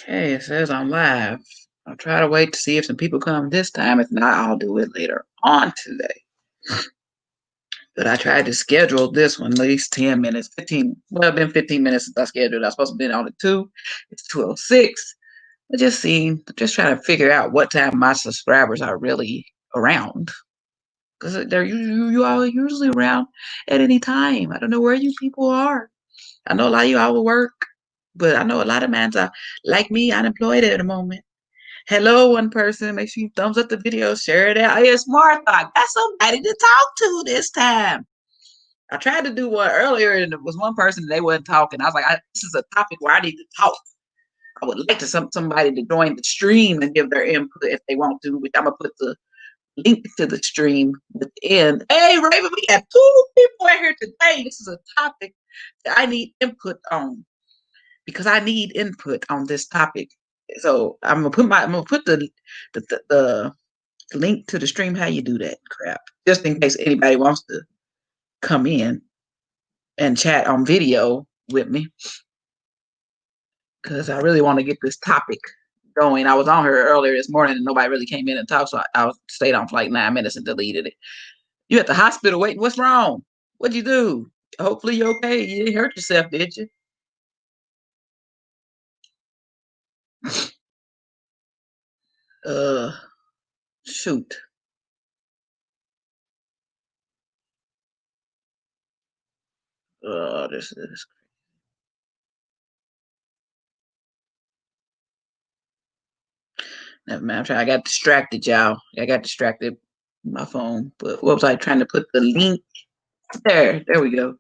Okay, it says I'm live. I'll try to wait to see if some people come this time. If not, I'll do it later on today. But I tried to schedule this one at least 10 minutes, 15. Well, it's been 15 minutes since I scheduled. I was supposed to be on at 2. It's 2:06. Just trying to figure out what time my subscribers are really around. Because you all usually around at any time. I don't know where you people are. I know a lot of you all will work, but I know a lot of mans are like me, unemployed at the moment. Hello, one person. Make sure you thumbs up the video, share it out. Hey, it's Martha. I got somebody to talk to this time. I tried to do one earlier, and it was one person and they wasn't talking. I was like, this is a topic where I need to talk. I would like to somebody to join the stream and give their input if they want to. Which I'm gonna put the link to the stream at the end. Hey, Raven, we got 2 people in here today. This is a topic that I need input on because I need input on this topic. So I'm gonna put the link to the stream. How you do that crap? Just in case anybody wants to come in and chat on video with me, because I really want to get this topic going. I was on here earlier this morning and nobody really came in and talked, so I stayed on for like 9 minutes and deleted it. You at the hospital waiting? What's wrong? What'd you do? Hopefully you're okay. You didn't hurt yourself, did you? Uh, shoot. This is. Never mind. I got distracted, y'all. I got distracted. My phone. But what was I trying to put the link there? There we go.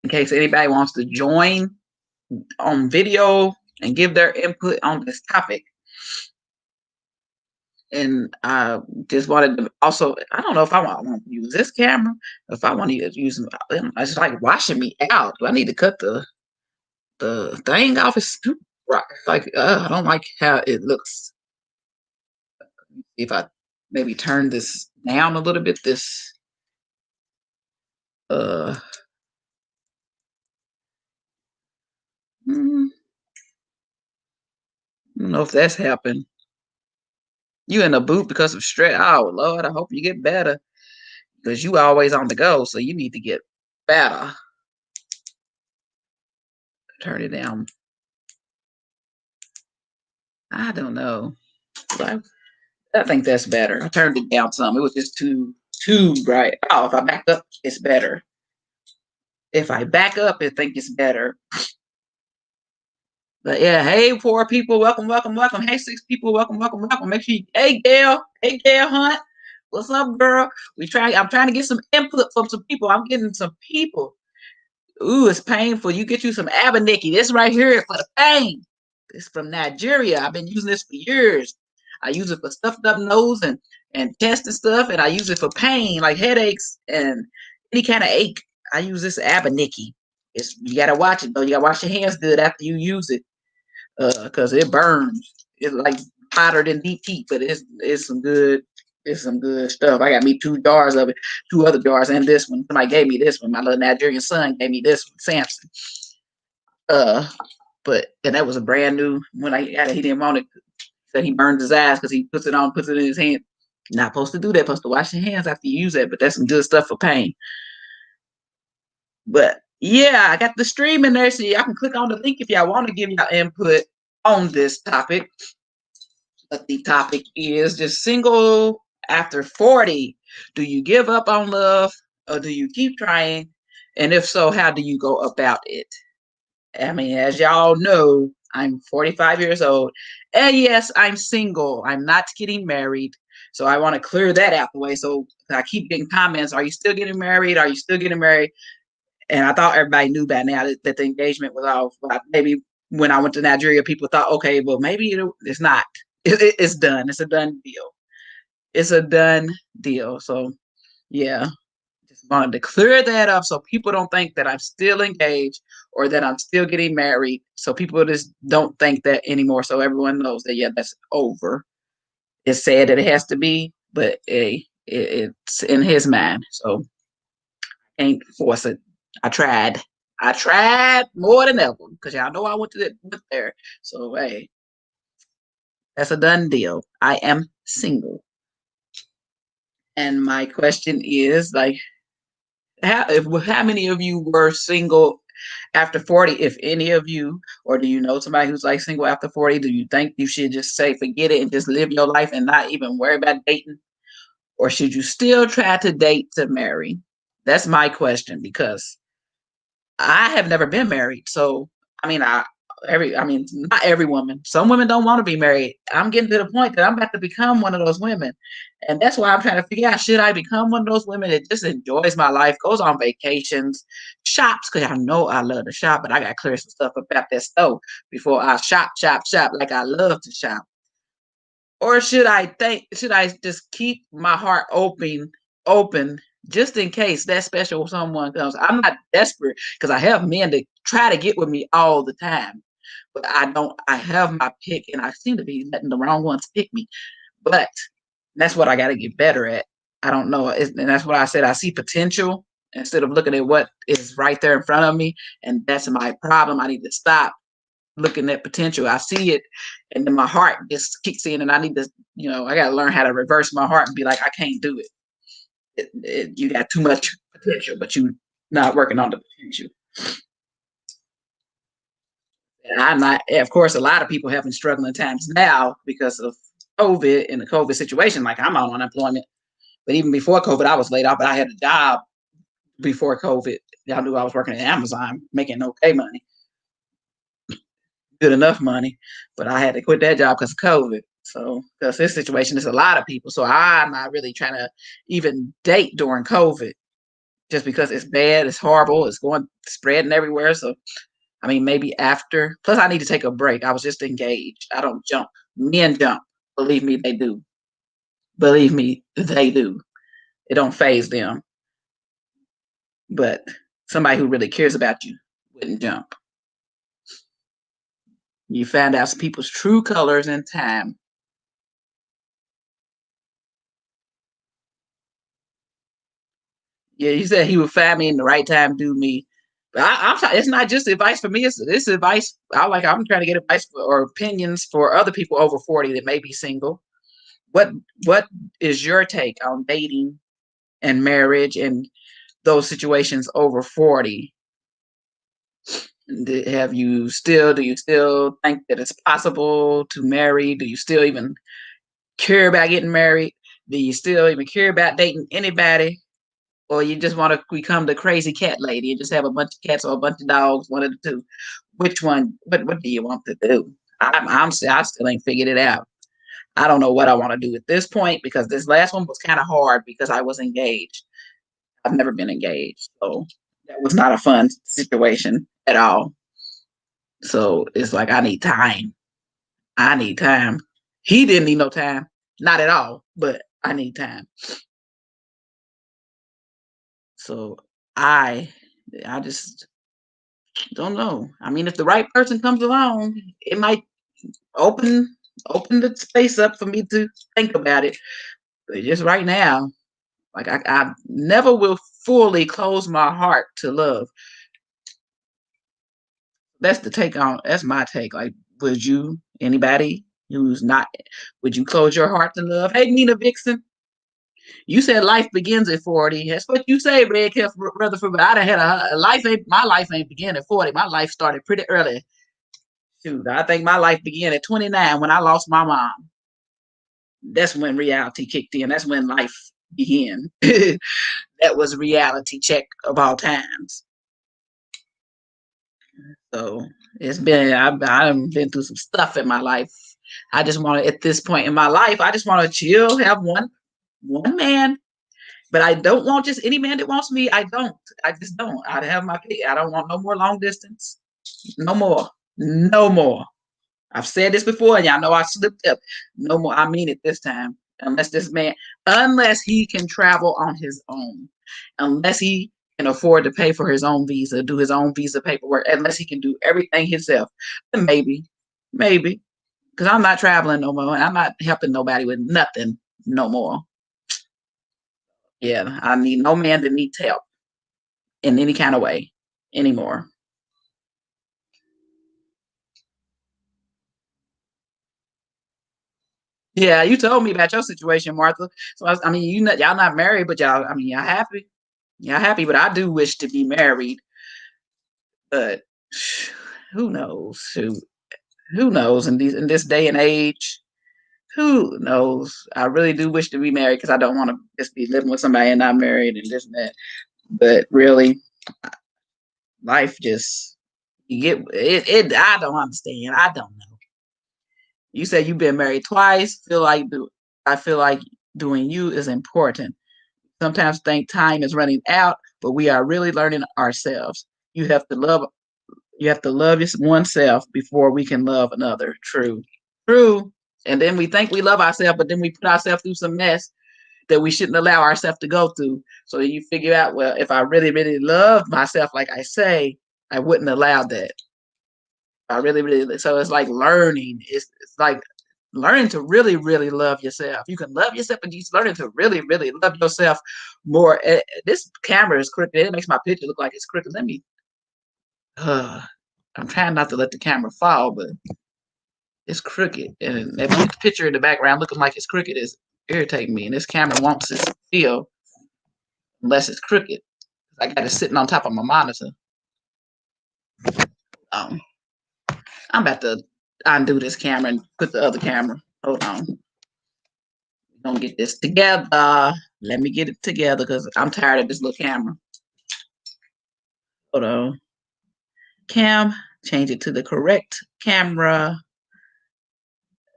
In case anybody wants to join on video and give their input on this topic. And I just wanted to also, I don't know if I want to use this camera, if I want to use, it's like washing me out. Do I need to cut the thing off? It's like, I don't like how it looks. If I maybe turn this down a little bit, uh, I don't know if that's happened. You in a boot because of stress. Oh Lord, I hope you get better. Because you always on the go, so you need to get better. Turn it down. I don't know. I think that's better. I turned it down some. It was just too bright. Oh, if I back up, it's better. If I back up, I think it's better. But yeah, hey, 4 people, welcome, welcome, welcome. Hey, 6 people, welcome, welcome, welcome. Make sure you, hey, Gail Hunt, what's up, girl? I'm trying to get some input from some people. I'm getting some people. Ooh, it's painful. You get you some Abenaki. This right here for the pain. It's from Nigeria. I've been using this for years. I use it for stuffed up nose and chest and stuff, and I use it for pain, like headaches and any kind of ache. I use this Abenaki. You gotta watch it though. You gotta wash your hands good after you use it, because it burns. It's like hotter than deep heat, but it's some good stuff. I got me 2 jars of it, 2 other jars, and this one. Somebody gave me this one. My little Nigerian son gave me this one, Samson. Uh, and that was a brand new. When I got it, he didn't want it. Said he burned his eyes because he puts it in his hand. Not supposed to do that. Supposed to wash your hands after you use it. But that's some good stuff for pain. But yeah, I got the stream in there, so y'all can click on the link if y'all want to give y'all input on this topic. But the topic is just single after 40. Do you give up on love or do you keep trying? And if so, how do you go about it? I mean, as y'all know, I'm 45 years old. And yes, I'm single. I'm not getting married. So I want to clear that out the way. So I keep getting comments. Are you still getting married? Are you still getting married? And I thought everybody knew by now that the engagement was off. But maybe when I went to Nigeria, people thought, okay, well, maybe it's not. It's done. It's a done deal. It's a done deal. So yeah, just wanted to clear that up so people don't think that I'm still engaged or that I'm still getting married. So people just don't think that anymore. So everyone knows that yeah, that's over. It's sad that it has to be, but it's in his mind. So I can't force it. I tried. I tried more than ever because y'all know I went there. So hey, that's a done deal. I am single. And my question is like, how many of you were single after 40, if any of you, or do you know somebody who's like single after 40? Do you think you should just say forget it and just live your life and not even worry about dating? Or should you still try to date to marry? That's my question because I have never been married. So I mean not every woman. Some women don't want to be married. I'm getting to the point that I'm about to become one of those women. And that's why I'm trying to figure out, should I become one of those women that just enjoys my life, goes on vacations, shops, because I know I love to shop, but I gotta clear some stuff up out that stove before I shop like I love to shop. Or should I just keep my heart open just in case that special someone comes? I'm not desperate because I have men that try to get with me all the time. But I don't I have my pick and I seem to be letting the wrong ones pick me. But that's what I gotta get better at. I don't know. And that's what I said. I see potential instead of looking at what is right there in front of me. And that's my problem. I need to stop looking at potential. I see it, and then my heart just kicks in, and I need to, I got to learn how to reverse my heart and be like, I can't do it. You got too much potential, but you not working on the potential. And I'm not. Of course, a lot of people having struggling times now because of COVID and the COVID situation. Like I'm on unemployment, but even before COVID, I was laid off. But I had a job before COVID. Y'all knew I was working at Amazon, making okay money, good enough money, but I had to quit that job because of COVID. So, because this situation is a lot of people. So, I'm not really trying to even date during COVID just because it's bad, it's horrible, it's going spreading everywhere. So, I mean, maybe after. Plus, I need to take a break. I was just engaged. I don't jump. Men jump. Believe me, they do. Believe me, they do. It don't phase them. But somebody who really cares about you wouldn't jump. You find out people's true colors in time. Yeah, he said he would find me in the right time, do me. But it's not just advice for me. It's advice. I'm trying to get advice or opinions for other people over 40 that may be single. What What is your take on dating and marriage and those situations over 40? Do you still think that it's possible to marry? Do you still even care about getting married? Do you still even care about dating anybody? Or you just want to become the crazy cat lady and just have a bunch of cats or a bunch of dogs, one of the two. Which one? What do you want to do? I still ain't figured it out. I don't know what I want to do at this point because this last one was kind of hard because I was engaged. I've never been engaged, so that was not a fun situation at all. So it's like I need time. I need time. He didn't need no time, not at all. But I need time. So I, I just don't know. I mean, if the right person comes along, it might open open the space up for me to think about it. But just right now, like I never will fully close my heart to love. That's my take. Like, would you, anybody who's not, would you close your heart to love? Hey, Nina Vixen, you said life begins at 40. That's what you say, Red Cliff Rutherford. But I done had a life. My life ain't begin at 40. My life started pretty early. Shoot, I think my life began at 29 when I lost my mom. That's when reality kicked in. That's when life began. That was reality check of all times. So I've been through some stuff in my life. I just want to, at this point in my life, I just want to chill, have one man. But I don't want just any man that wants me. I don't. I just don't. I have my pick. I don't want no more long distance. No more. No more. I've said this before, and y'all know I slipped up. No more. I mean it this time. Unless he can travel on his own, unless he can afford to pay for his own visa, do his own visa paperwork, unless he can do everything himself, then maybe, because I'm not traveling no more. I'm not helping nobody with nothing no more. Yeah, I need no man that needs help in any kind of way. anymore. Yeah, you told me about your situation, Martha. So I mean, y'all not married, but y'all, I mean, y'all happy. Y'all happy, but I do wish to be married. But who knows? Who knows in this day and age? Who knows? I really do wish to be married because I don't want to just be living with somebody and not married and this and that. But really, life just you get it. I don't understand. I don't know. You said you've been married twice. I feel like doing you is important. Sometimes think time is running out, but we are really learning ourselves. You have to love. You have to love oneself before we can love another. True. True. And then we think we love ourselves, but then we put ourselves through some mess that we shouldn't allow ourselves to go through. So you figure out, well, if I really, really loved myself, like I say, I wouldn't allow that. I really, really. So it's like learning. It's like learning to really, really love yourself. You can love yourself, but just learning to really, really love yourself more. This camera is crooked. It makes my picture look like it's crooked. Let me. Uh, I'm trying not to let the camera fall, but it's crooked. And if you get the picture in the background looking like it's crooked, is irritating me. And this camera won't sit still unless it's crooked. I got it sitting on top of my monitor. Um, I'm about to undo this camera and put the other camera. Hold on. We're gonna get this together. Let me get it together because I'm tired of this little camera. Hold on. Cam, change it to the correct camera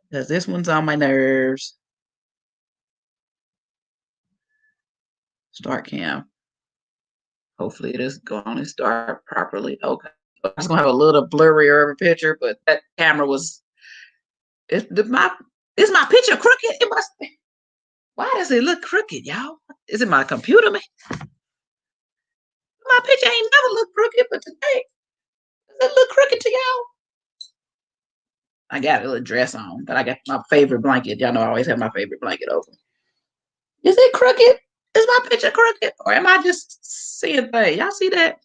because this one's on my nerves. Start cam. Hopefully it is going to start properly. Okay. It's gonna have a little blurrier of a picture, but that camera was is my picture crooked? It must be. Why does it look crooked, y'all? Is it my computer, man? My picture ain't never looked crooked, but today does it look crooked to y'all? I got a little dress on, but I got my favorite blanket. Y'all know I always have my favorite blanket open. Is it crooked? Is my picture crooked? Or am I just seeing things? Y'all see that?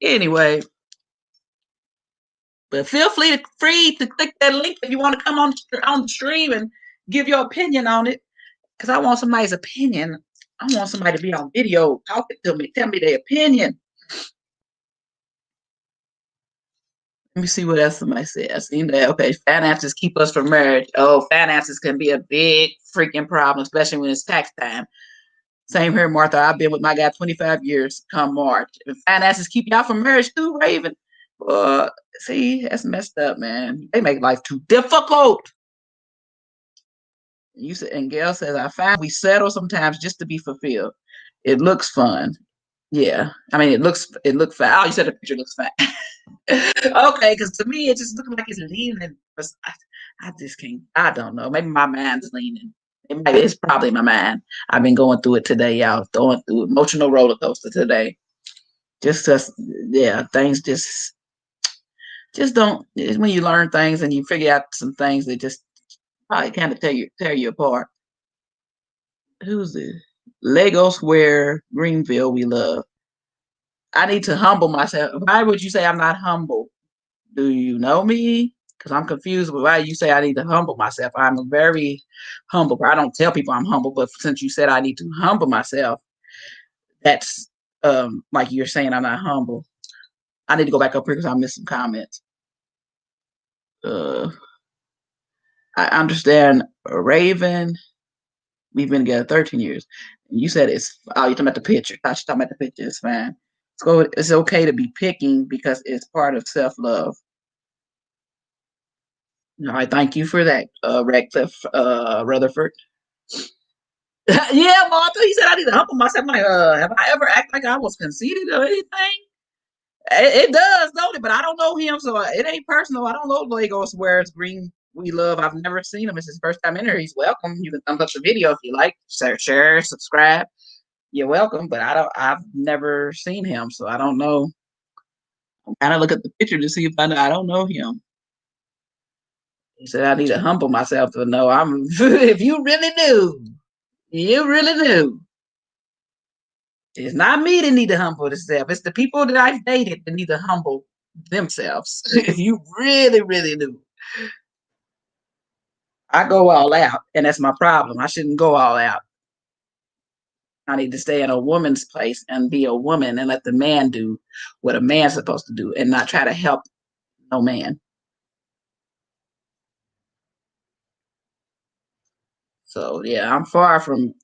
Anyway, but feel free to click that link if you want to come on the stream and give your opinion on it. Because I want somebody's opinion. I want somebody to be on video talking to me, tell me their opinion. Let me see what else somebody said. I seen that. Okay, finances keep us from marriage. Oh, finances can be a big freaking problem, especially when it's tax time. Same here, Martha. I've been with my guy 25 years come March. If finances keep y'all from marriage too, Raven. See, that's messed up, man. They make life too difficult. You said, and Gail says, I find we settle sometimes just to be fulfilled. It looks fun. Yeah. I mean, it looks fine. Oh, you said the picture looks fine. Okay, because to me, it just looks like it's leaning. I just can't. I don't know. Maybe my mind's leaning. It's probably my mind. I've been going through it today, y'all. Going through emotional roller coaster today. Just yeah, things just don't. It's when you learn things and you figure out some things that just probably kind of tear you apart. Who's this? Legos where Greenville we love. I need to humble myself. Why would you say I'm not humble? Do you know me? Because I'm confused with why you say I need to humble myself. I'm a very humble. I don't tell people I'm humble, but since you said I need to humble myself, that's like you're saying I'm not humble. I need to go back up here because I missed some comments. Uh, I understand Raven. We've been together 13 years. You said it's oh, you're talking about the picture. I should talk about the picture. It's fine. It's okay to be picking because it's part of self-love. All right, thank you for that, Radcliffe Rutherford. Yeah, Martha. He said I need to humble myself. I'm like, have I ever acted like I was conceited or anything? It does, don't it? But I don't know him, so it ain't personal. I don't know Lagos where it's green. We love. I've never seen him. It's his first time in here. He's welcome. You can thumbs up the video if you like. Share, subscribe. You're welcome. But I don't. I've never seen him, so I don't know. I'm kind of look at the picture to see if I know. I don't know him. He said I need to humble myself to know I'm. If you really knew, you really knew. It's not me that need to humble themselves. It's the people that I've dated that need to humble themselves. If you really, really do. I go all out, and that's my problem. I shouldn't go all out. I need to stay in a woman's place and be a woman and let the man do what a man's supposed to do and not try to help no man. So yeah, I'm far from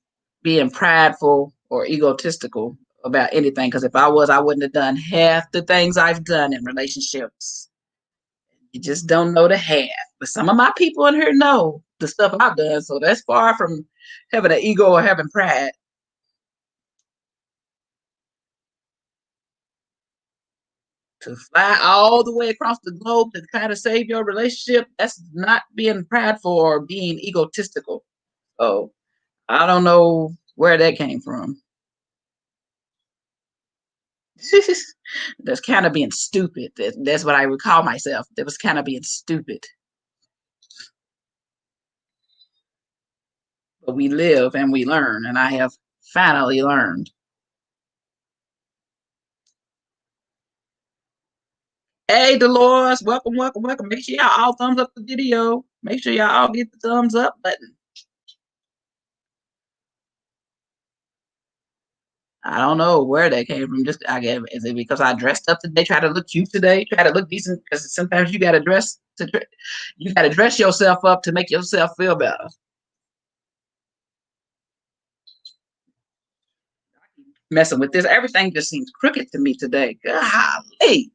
being prideful or egotistical about anything. Because if I was, I wouldn't have done half the things I've done in relationships. You just don't know the half. But some of my people in here know the stuff I've done. So that's far from having an ego or having pride. To fly all the way across the globe to try to save your relationship, that's not being prideful or being egotistical. So I don't know where that came from. That's kind of being stupid. That's what I would call myself. That was kind of being stupid. But we live and we learn, and I have finally learned. Hey, Dolores, welcome, welcome, welcome. Make sure y'all all thumbs up the video. Make sure y'all all get the thumbs up button. I don't know where that came from. Just I guess is it because I dressed up today, try to look cute today, try to look decent? Because sometimes you got to you got to dress yourself up to make yourself feel better. Messing with this, everything just seems crooked to me today. Golly, I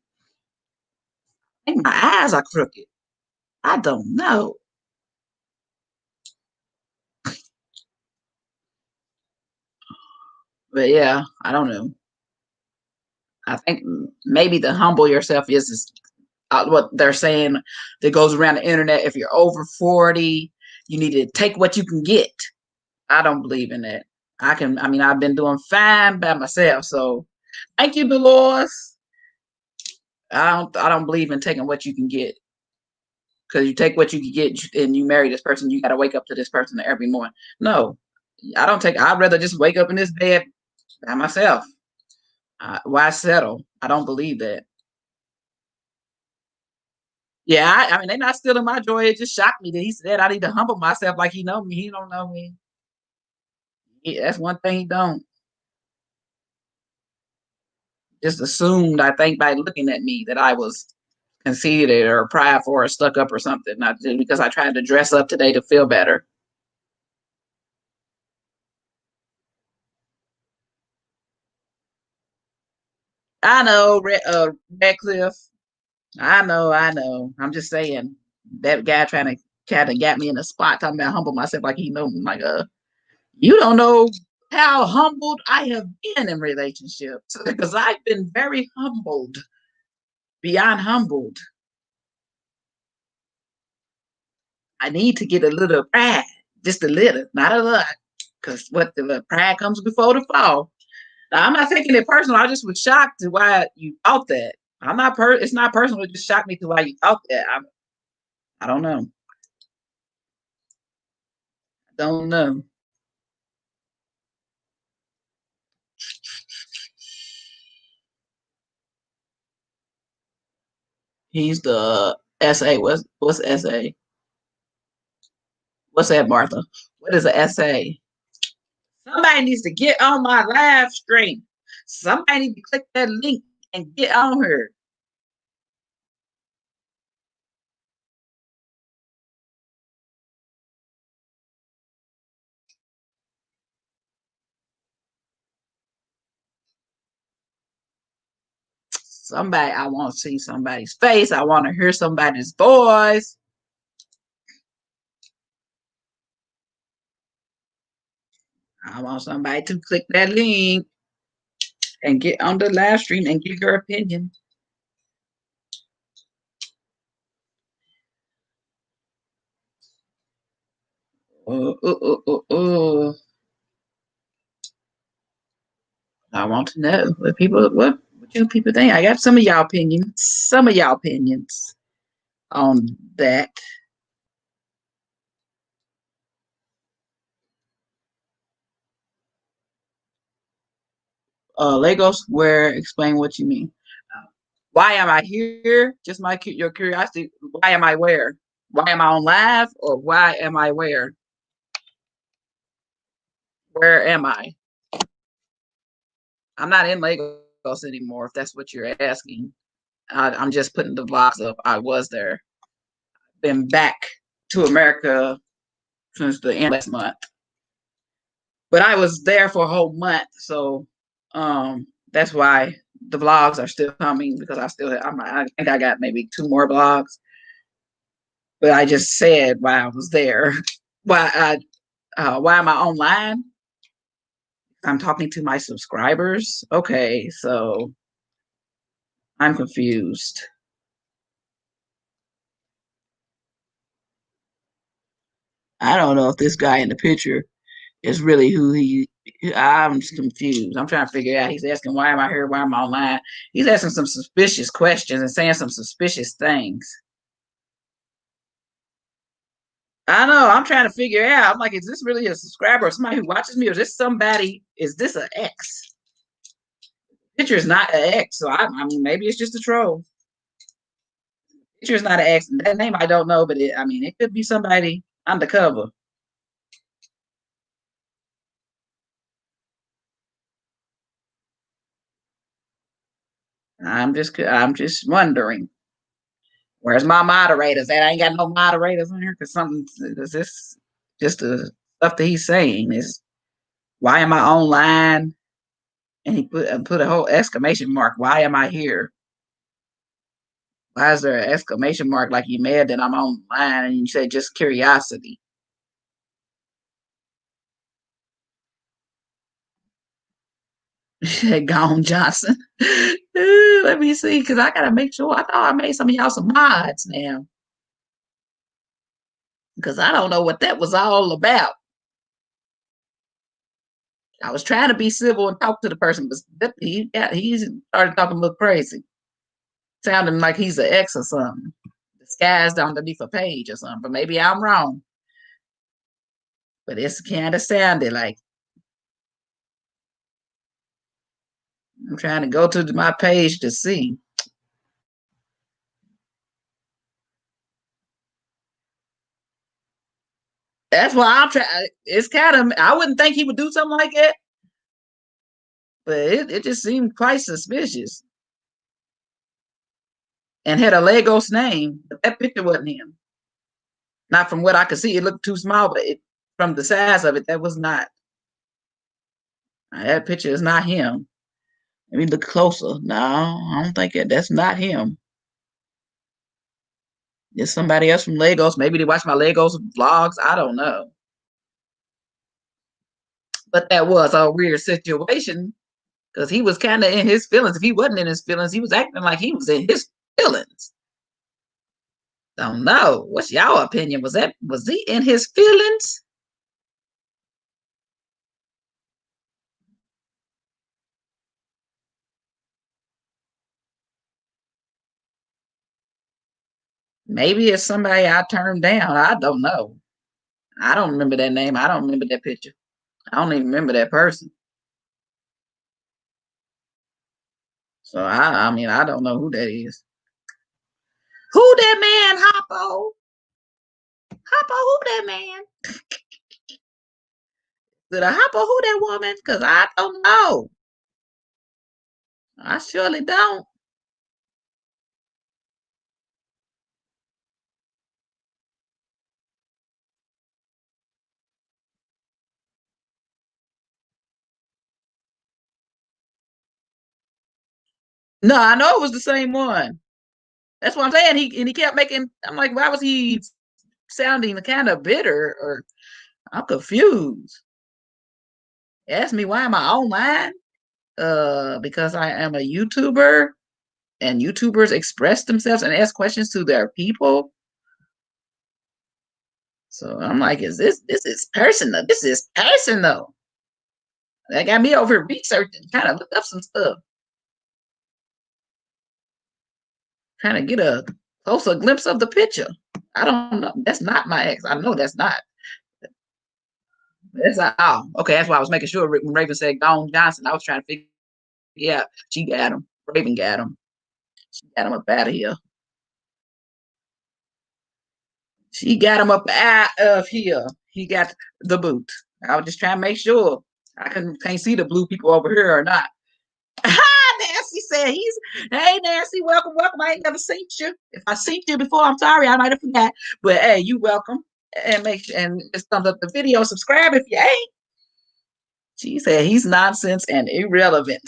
think my eyes are crooked. I don't know, but yeah, I don't know. I think maybe the humble yourself is what they're saying that goes around the internet. If you're over 40, you need to take what you can get. I don't believe in that. I mean, I've been doing fine by myself. So thank you, Dolores. I don't believe in taking what you can get. Because you take what you can get and you marry this person, you got to wake up to this person every morning. No, I don't take, I'd rather just wake up in this bed by myself. Why settle? I don't believe that. Yeah, I mean, they're not stealing my joy. It just shocked me that he said I need to humble myself like he know me. He don't know me. That's one thing he don't. Just assumed, I think, by looking at me that I was conceited or prideful or stuck up or something. Not just because I tried to dress up today to feel better. I know, Redcliffe. I know. I'm just saying that guy trying to get me in a spot talking about humble myself like he know me. Like, you don't know how humbled I have been in relationships because I've been very humbled, beyond humbled. I need to get a little pride, just a little, not a lot, because what the pride comes before the fall. Now, I'm not taking it personal. I just was shocked to why you thought that. I'm not It's not personal. It just shocked me to why you thought that. I don't know. I don't know. He's the SA. What's SA? What's that, Martha? What is an SA? Somebody needs to get on my live stream. Somebody need to click that link and get on her. Somebody, I want to see somebody's face. I want to hear somebody's voice. I want somebody to click that link and get on the live stream and give your opinion. Oh, oh, oh, oh, oh. I want to know what you people think. I got some of y'all opinions on that. Lego Square. Explain what you mean. Why am I here? Just your curiosity. Why am I where? Why am I on live? Or why am I where? Where am I? I'm not in Lagos anymore, if that's what you're asking. I'm just putting the vlogs up. I was there. Been back to America since the end of last month. But I was there for a whole month, so that's why the vlogs are still coming, because I think I got maybe 2 more vlogs. But I just said why I was there. Why am I online? I'm talking to my subscribers. Okay, so I'm confused. I don't know if this guy in the picture is really who he. I'm just confused. I'm trying to figure out. He's asking, "Why am I here? Why am I online?" He's asking some suspicious questions and saying some suspicious things. I know. I'm trying to figure out. I'm like, is this really a subscriber or somebody who watches me, or is this somebody? Is this an X? Picture is not an X, so I mean, maybe it's just a troll. Picture is not an X. That name I don't know, but I mean, it could be somebody undercover. I'm just wondering. Where's my moderators? That I ain't got no moderators on here because something is this just the stuff that he's saying is, why am I online? And he put a whole exclamation mark. Why am I here? Why is there an exclamation mark, like you mad that I'm online? And you say just curiosity. Gone Johnson. Let me see, because I gotta make sure. I thought I made some of y'all some mods now, because I don't know what that was all about. I was trying to be civil and talk to the person, but he started talking a little crazy, sounding like he's an ex or something, disguised underneath a page or something. But maybe I'm wrong. But it's kind of sounded like. I'm trying to go to my page to see. That's why I'm trying. It's kind of. I wouldn't think he would do something like that, but it just seemed quite suspicious. And had a Lagos name, but that picture wasn't him. Not from what I could see. It looked too small, but from the size of it, that was not. That picture is not him. Let me look closer. No, I don't think that's not him. It's somebody else from Lagos. Maybe they watch my Lagos vlogs. I don't know. But that was a weird situation because he was kind of in his feelings. If he wasn't in his feelings, he was acting like he was in his feelings. Don't know. What's y'all opinion? Was he in his feelings? Maybe it's somebody I turned down. I don't know. I don't remember that name. I don't remember that picture. I don't even remember that person. So I mean, I don't know who that is. Who that man, Hoppo? Hoppo, who that man? Did I Hoppo who that woman? Because I don't know. I surely don't. No, I know it was the same one. That's what I'm saying. He kept making. I'm like, why was he sounding kind of bitter? Or I'm confused. Ask me why am I online? Because I am a YouTuber, and YouTubers express themselves and ask questions to their people. So I'm like, this is personal? This is personal. That got me over researching, trying to look up some stuff, trying to get a closer glimpse of the picture. I don't know. That's not my ex. I know that's not. That's not. Oh, okay. That's why I was making sure when Raven said Gone Johnson. I was trying to figure Yeah, she got him. Raven got him. She got him up out of here. She got him up out of here. He got the boot. I was just trying to make sure. Can't see the blue people over here or not. Nancy said he's hey Nancy, welcome, welcome. I ain't never seen you. If I seen you before, I'm sorry, I might have forgot. But hey, you welcome. And make sure and just thumbs up the video, subscribe if you ain't. She said he's nonsense and irrelevant.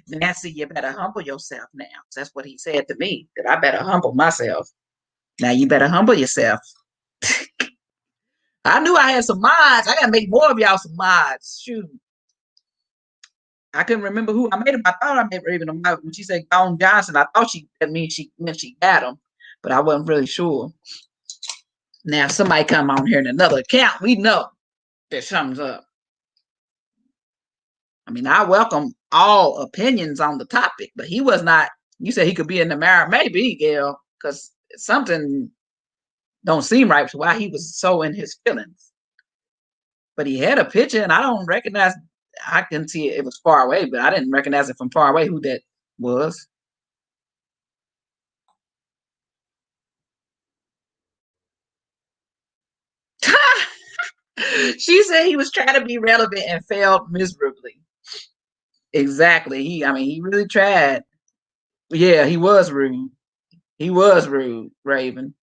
Nancy, you better humble yourself now. That's what he said to me, that I better humble myself. Now you better humble yourself. I knew I had some mods. I gotta make more of y'all some mods. Shoot. I couldn't remember who I made him. I thought I made Raven when she said Gone Johnson. I thought that means she meant she got him, but I wasn't really sure. Now if somebody come on here in another account, we know that something's up. I mean, I welcome all opinions on the topic, but he was not. You said he could be in the marriage, maybe, Gail, because something don't seem right to why he was so in his feelings. But he had a picture, and I don't recognize. I can see it was far away, but I didn't recognize it from far away who that was. She said he was trying to be relevant and failed miserably. Exactly. I mean, he really tried. Yeah, he was rude. He was rude, Raven.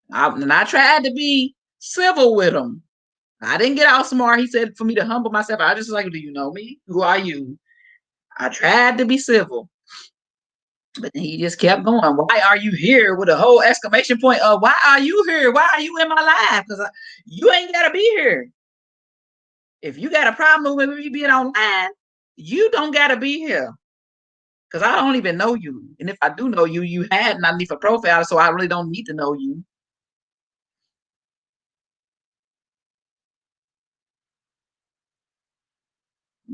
And I tried to be civil with him. I didn't get out smart. He said for me to humble myself. I just like, do you know me? Who are you? I tried to be civil, but he just kept going. Why are you here? With a whole exclamation point of why are you here? Why are you in my life? Because you ain't gotta be here. If you got a problem with me being online, you don't gotta be here. Because I don't even know you. And if I do know you, you had underneath a profile, so I really don't need to know you.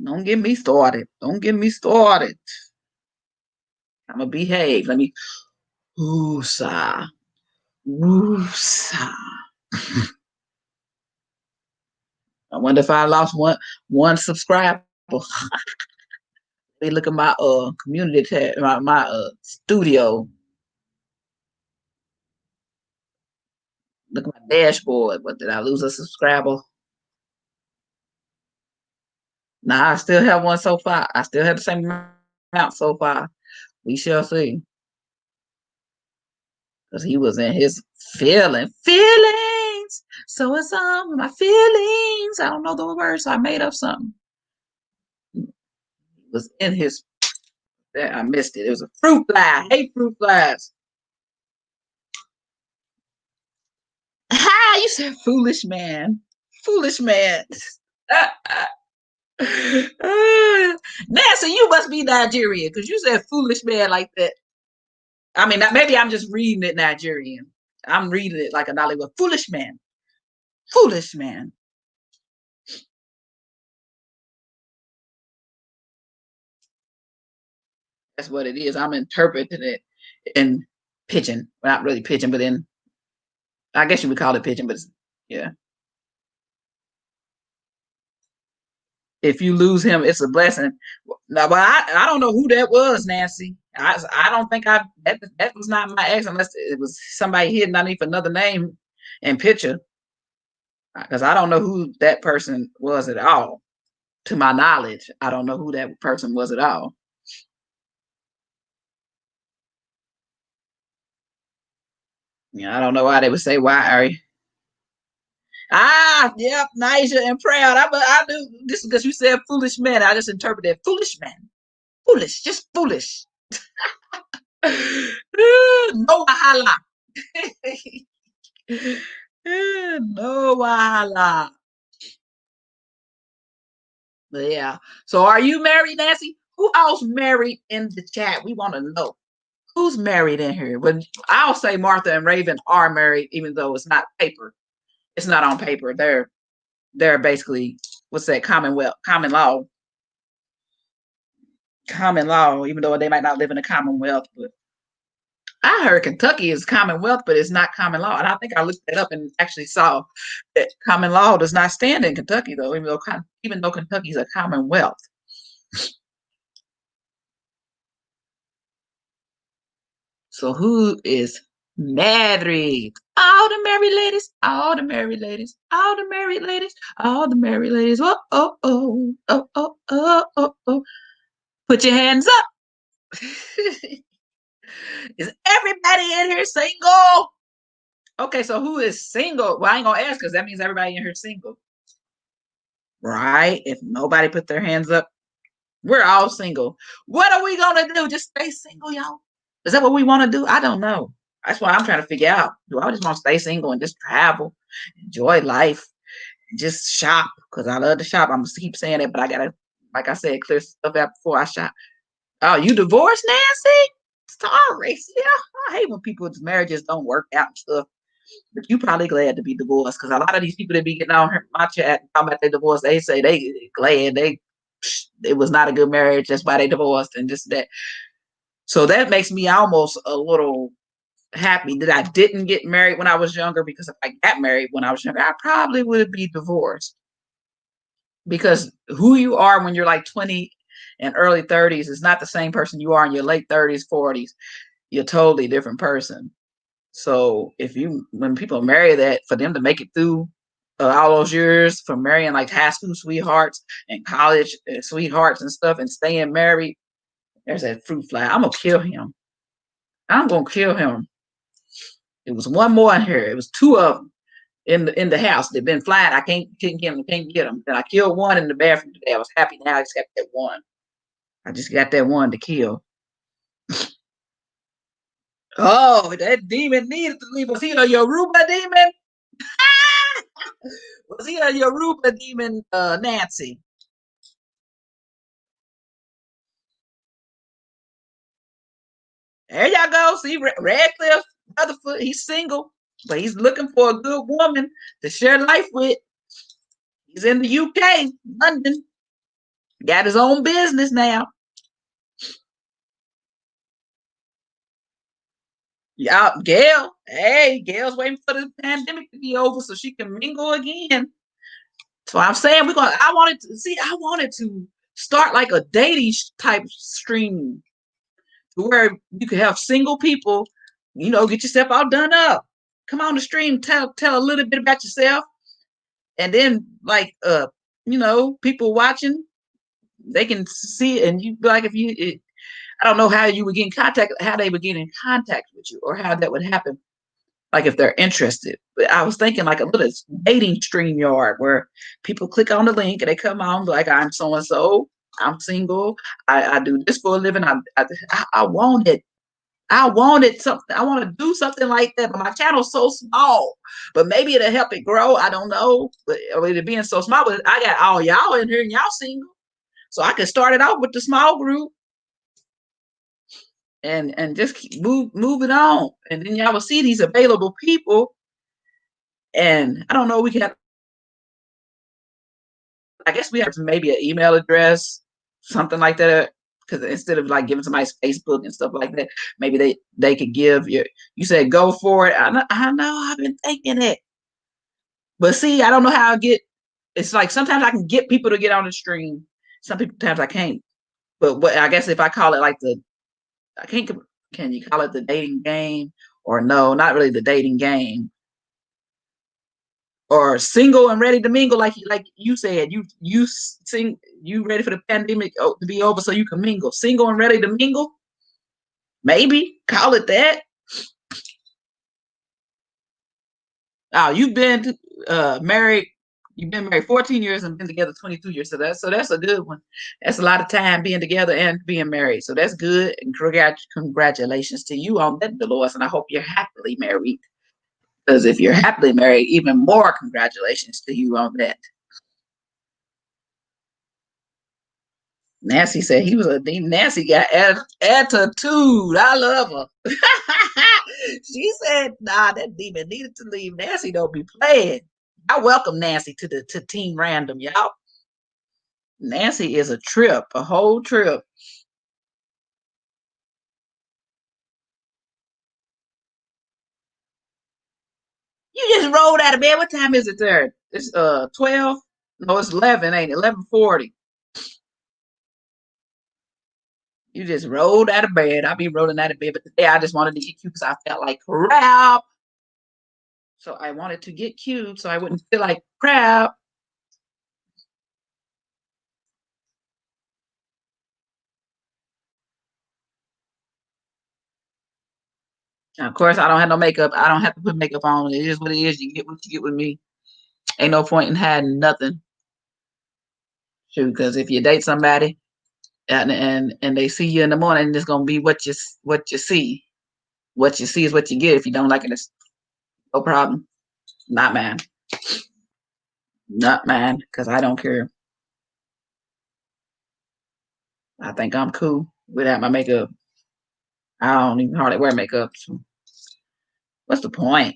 Don't get me started. Don't get me started. I'm gonna behave. Let me woosah. Woosah. I wonder if I lost one subscriber. They look at my community tab, my studio. Look at my dashboard. What did I lose a subscriber? Nah, I still have one so far. I still have the same amount so far. We shall see. Because he was in his feelings. So it's my feelings. I don't know the words, so I made up something. He was in his I missed it. It was a fruit fly. I hate fruit flies. Ha! You said foolish man. Foolish man. Nancy, you must be Nigerian because you said foolish man like that. I mean, maybe I'm just reading it Nigerian. I'm reading it like a Nollywood. Foolish man. Foolish man. That's what it is. I'm interpreting it in pigeon. Well, not really pigeon, but in I guess you would call it pigeon, but yeah. If you lose him, it's a blessing. Now, but I don't know who that was, Nancy. I don't think that was not my ex unless it was somebody hidden underneath another name and picture. Because I don't know who that person was at all. To my knowledge, I don't know who that person was at all. Yeah, I don't know why they would say why are you. Yep, Nigel and proud. I do this because you said foolish man. I just interpreted foolish man. Foolish, just foolish. No wahala. No wahala. But yeah. So are you married, Nancy? Who else married in the chat? We want to know. Who's married in here? When I'll say Martha and Raven are married, even though it's not paper. It's not on paper. They're basically what's that common law, even though they might not live in a commonwealth, but I heard Kentucky is Commonwealth, but it's not common law. And I think I looked that up and actually saw that common law does not stand in Kentucky, though, even though Kentucky is a Commonwealth. So who is married? All the married ladies, all the married ladies, all the married ladies, all the married ladies. Oh, oh, oh, oh, oh, oh, oh, oh. Put your hands up. Is everybody in here single? Okay, so who is single? Well, I ain't gonna ask because that means everybody in here is single. Right? If nobody put their hands up, we're all single. What are we gonna do? Just stay single, y'all? Is that what we want to do? I don't know. That's what I'm trying to figure out. Do I just want to stay single and just travel, enjoy life, just shop? Because I love to shop. I'm gonna keep saying it, but I gotta, like I said, clear stuff out before I shop. Oh, you divorced, Nancy? Sorry. Yeah, I hate when people's marriages don't work out and stuff. But you probably glad to be divorced because a lot of these people that be getting on my chat talking about their divorce, they say they glad they it was not a good marriage. That's why they divorced and just that. So that makes me almost a little happy that I didn't get married when I was younger because if I got married when I was younger, I probably would be divorced because who you are when you're like 20 and early 30s is not the same person you are in your late 30s, 40s. You're a totally different person. So when people marry that, for them to make it through all those years from marrying like high school sweethearts and college sweethearts and stuff and staying married, there's that fruit fly. I'm gonna kill him. I'm gonna kill him. It was one more in here. It was two of them in the house. They've been flying. I can't get them. Can't get them. Then I killed one in the bathroom today. I was happy. Now I just got that one. I just got that one to kill. Oh, that demon needed to leave. Was he a Yoruba demon? Was he a Yoruba demon, Nancy? There y'all go. See, Radcliffe, Rutherford, he's single, but he's looking for a good woman to share life with. He's in the UK, London. Got his own business now. Yeah, Gail. Hey, Gail's waiting for the pandemic to be over so she can mingle again. So I'm saying I wanted to start like a dating type stream where you could have single people, get yourself all done up. Come on the stream, tell a little bit about yourself, and then like people watching, they can see it, and you like if you I don't know how you would get in contact, how they would get in contact with you, or how that would happen. Like if they're interested. But I was thinking like a little dating stream yard where people click on the link and they come on like I'm so and so. I'm single. I do this for a living. I want it. I wanted something. I want to do something like that, but my channel's so small. But maybe it'll help it grow. I don't know. But with it being so small, but I got all y'all in here and y'all single, so I could start it off with the small group and just keep move it on, and then y'all will see these available people. And I don't know. We can have, I guess we have maybe an email address, something like that. Because instead of like giving somebody's Facebook and stuff like that, maybe they could give you. You said go for it. I know. I've been thinking it, but see, I don't know how I get. It's like sometimes I can get people to get on the stream. Sometimes I can't. But what I guess if I call it like I can't. Can you call it the dating game or no? Not really the dating game. Or single and ready to mingle, like you said, you ready for the pandemic to be over so you can mingle. Single and ready to mingle, maybe call it that. Oh, you've been married. You've been married 14 years and been together 22 years. So that's a good one. That's a lot of time being together and being married. So that's good. And congratulations to you on that, Dolores. And I hope you're happily married. Because if you're happily married, even more congratulations to you on that. Nancy said he was a demon. Nancy got attitude. I love her. She said, "Nah, that demon needed to leave." Nancy don't be playing. I welcome Nancy to Team Random, y'all. Nancy is a trip, a whole trip. You just rolled out of bed. What time is it there? It's 12. No, it's 11, ain't it? 11:40. You just rolled out of bed. I'll be rolling out of bed, but today I just wanted to get cute because I felt like crap. So I wanted to get cute so I wouldn't feel like crap. Now, of course, I don't have no makeup. I don't have to put makeup on. It is what it is. You get what you get with me. Ain't no point in hiding nothing. Shoot, because if you date somebody and they see you in the morning, it's gonna be what you see. What you see is what you get. If you don't like it, it's no problem. Not mine. Not mine. Because I don't care. I think I'm cool without my makeup. I don't even hardly wear makeup. So what's the point?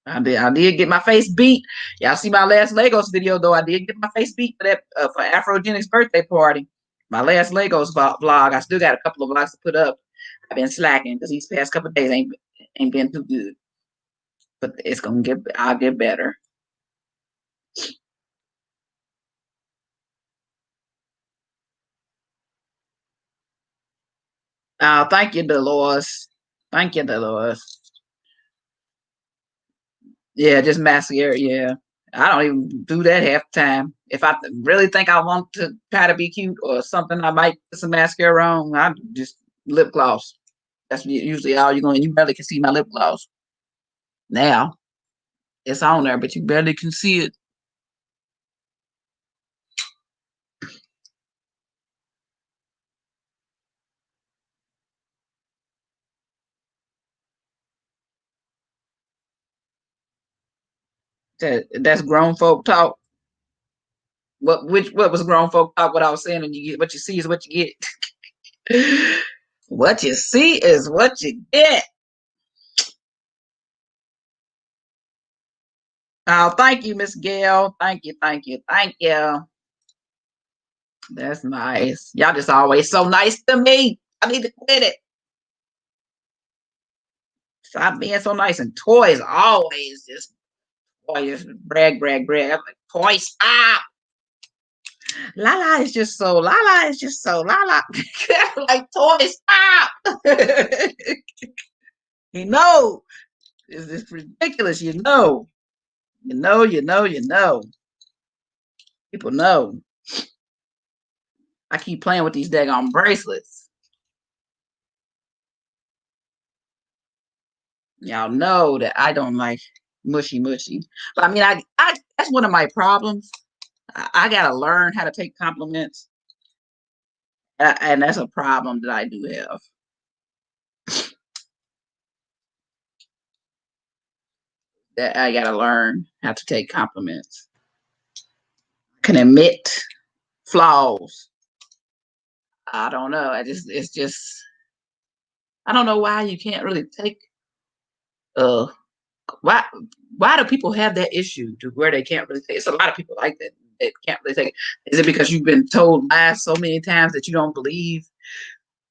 I did get my face beat. Y'all see my last Legos video though. I did get my face beat for that for Afrogenic's birthday party. My last Legos vlog. I still got a couple of vlogs to put up. I've been slacking because these past couple of days ain't been too good. But it's gonna get. I'll get better. Thank you, Dolores. Thank you, Dolores. Yeah, just mascara. Yeah, I don't even do that half the time. If I really think I want to try to be cute or something, I might put some mascara on. I just lip gloss. That's usually all you're going. You barely can see my lip gloss now. It's on there, but you barely can see it. That's grown folk talk. What was grown folk talk? What I was saying, and you get what you see is what you get. What you see is what you get. Oh, thank you, Miss Gail. Thank you, thank you, thank you. That's nice. Y'all just always so nice to me. I need to quit it. Stop being so nice. And toys always just toys brag, brag, brag. I'm like, toy stop. Lala is just so Lala is just so Lala. Like toy stop. You know, it's ridiculous. You know, you know, you know, you know. People know. I keep playing with these daggone bracelets. Y'all know that I don't like mushy mushy. But I mean, I that's one of my problems. I gotta learn how to take compliments, and that's a problem that I do have. That I gotta learn how to take compliments. Can admit flaws. I don't know. It's just I don't know why you can't really take uh why why do people have that issue to where they can't really take it's a lot of people like that that can't really take it. Is it because you've been told lies so many times that you don't believe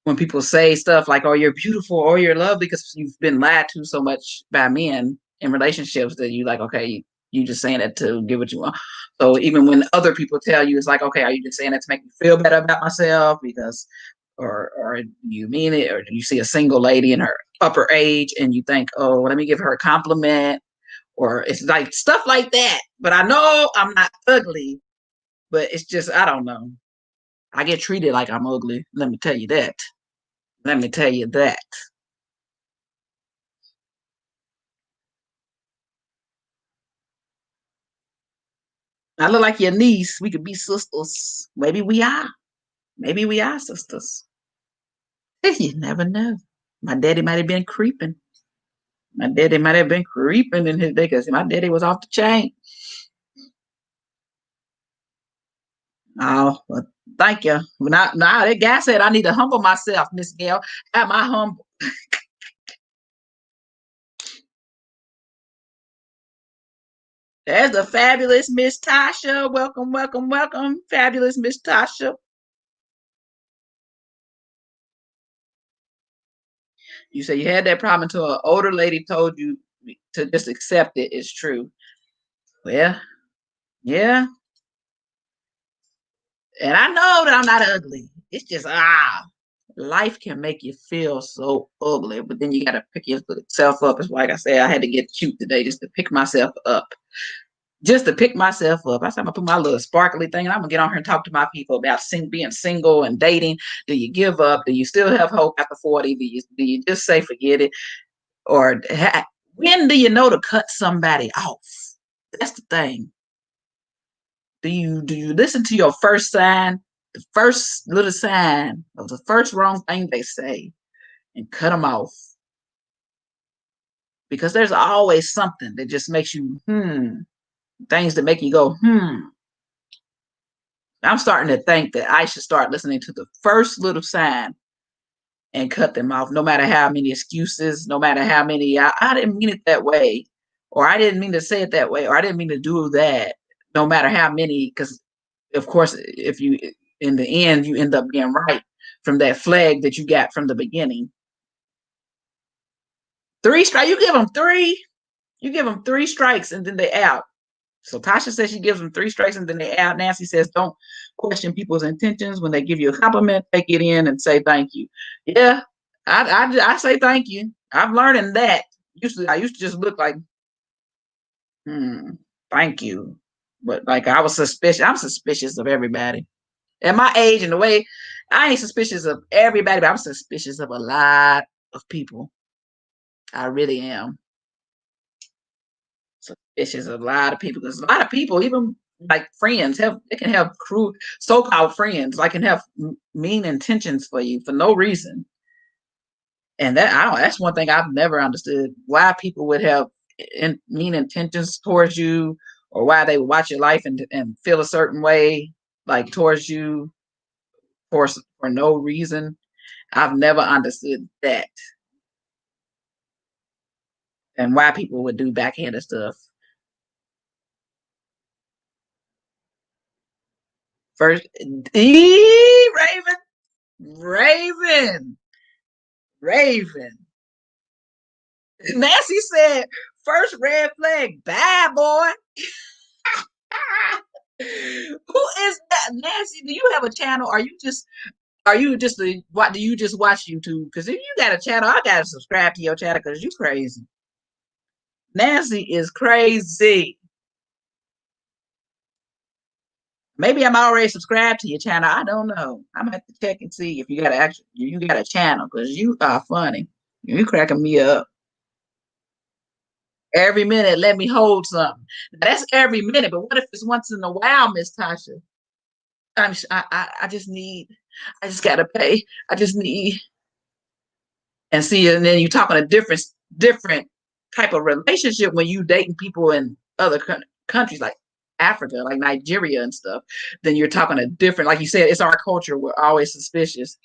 when people say stuff like, "Oh, you're beautiful," or "You're lovely," because you've been lied to so much by men in relationships that you like, okay, you just saying it to get what you want. So even when other people tell you, it's like, okay, are you just saying that to make me feel better about myself because, or you mean it, or you see a single lady in her upper age and you think, oh, let me give her a compliment, or it's like stuff like that. But I know I'm not ugly, but it's just I don't know. I get treated like I'm ugly. Let me tell you that. Let me tell you that. I look like your niece. We could be sisters. Maybe we are. Maybe we are sisters. You never know. My daddy might have been creeping. My daddy might have been creeping in his day because my daddy was off the chain. Oh, well, thank you. Now that guy said I need to humble myself, Miss Gail. Am I humble? There's the fabulous Miss Tasha. Welcome, welcome, welcome. Fabulous Miss Tasha. You say you had that problem until an older lady told you to just accept it is true. Well, yeah, and I know that I'm not ugly. It's just life can make you feel so ugly, but then you gotta pick yourself up. It's like I said, I had to get cute today just to pick myself up. Just to pick myself up. I said I'm gonna put my little sparkly thing and I'm gonna get on here and talk to my people about being single and dating. Do you give up? Do you still have hope after 40? Do you just say forget it? Or when do you know to cut somebody off? That's the thing. Do you listen to your first sign, the first little sign of the first wrong thing they say, and cut them off? Because there's always something that just makes you things that make you go I'm starting to think that I should start listening to the first little sign and cut them off, no matter how many excuses, no matter how many I didn't mean it that way, or I didn't mean to say it that way, or I didn't mean to do that. No matter how many, because of course, if you in the end you end up being right from that flag that you got from the beginning. Three strikes, you give them three strikes and then they out. So Tasha says she gives them three strikes and then they out. Nancy says don't question people's intentions. When they give you a compliment, take it in and say thank you. Yeah, I say thank you. I'm learning that. I used to just look like, hmm, thank you. But like I was suspicious. I'm suspicious of everybody. At my age and the way I ain't suspicious of everybody, but I'm suspicious of a lot of people. I really am suspicious of a lot of people because a lot of people, even like friends, they can have cruel so-called friends, like can have mean intentions for you for no reason. And that I don't. That's one thing I've never understood why people would have mean intentions towards you, or why they would watch your life and feel a certain way like towards you for no reason. I've never understood that and why people would do backhanded stuff. First, Raven, Raven, Raven. Nancy said, first red flag, bad boy. Who is that? Nancy, do you have a channel? What do you just watch YouTube? Because if you got a channel, I gotta subscribe to your channel because you crazy. Nancy is crazy. Maybe I'm already subscribed to your channel. I don't know. I'm gonna have to check and see if you got a channel because you are funny. You cracking me up. Every minute, let me hold something. Now, that's every minute, but what if it's once in a while, Miss Tasha? I just need, I just gotta pay. I just need, and see, and then you talk on a different type of relationship when you dating people in other countries like Africa, like Nigeria and stuff. Then you're talking a different, like you said, it's our culture. We're always suspicious.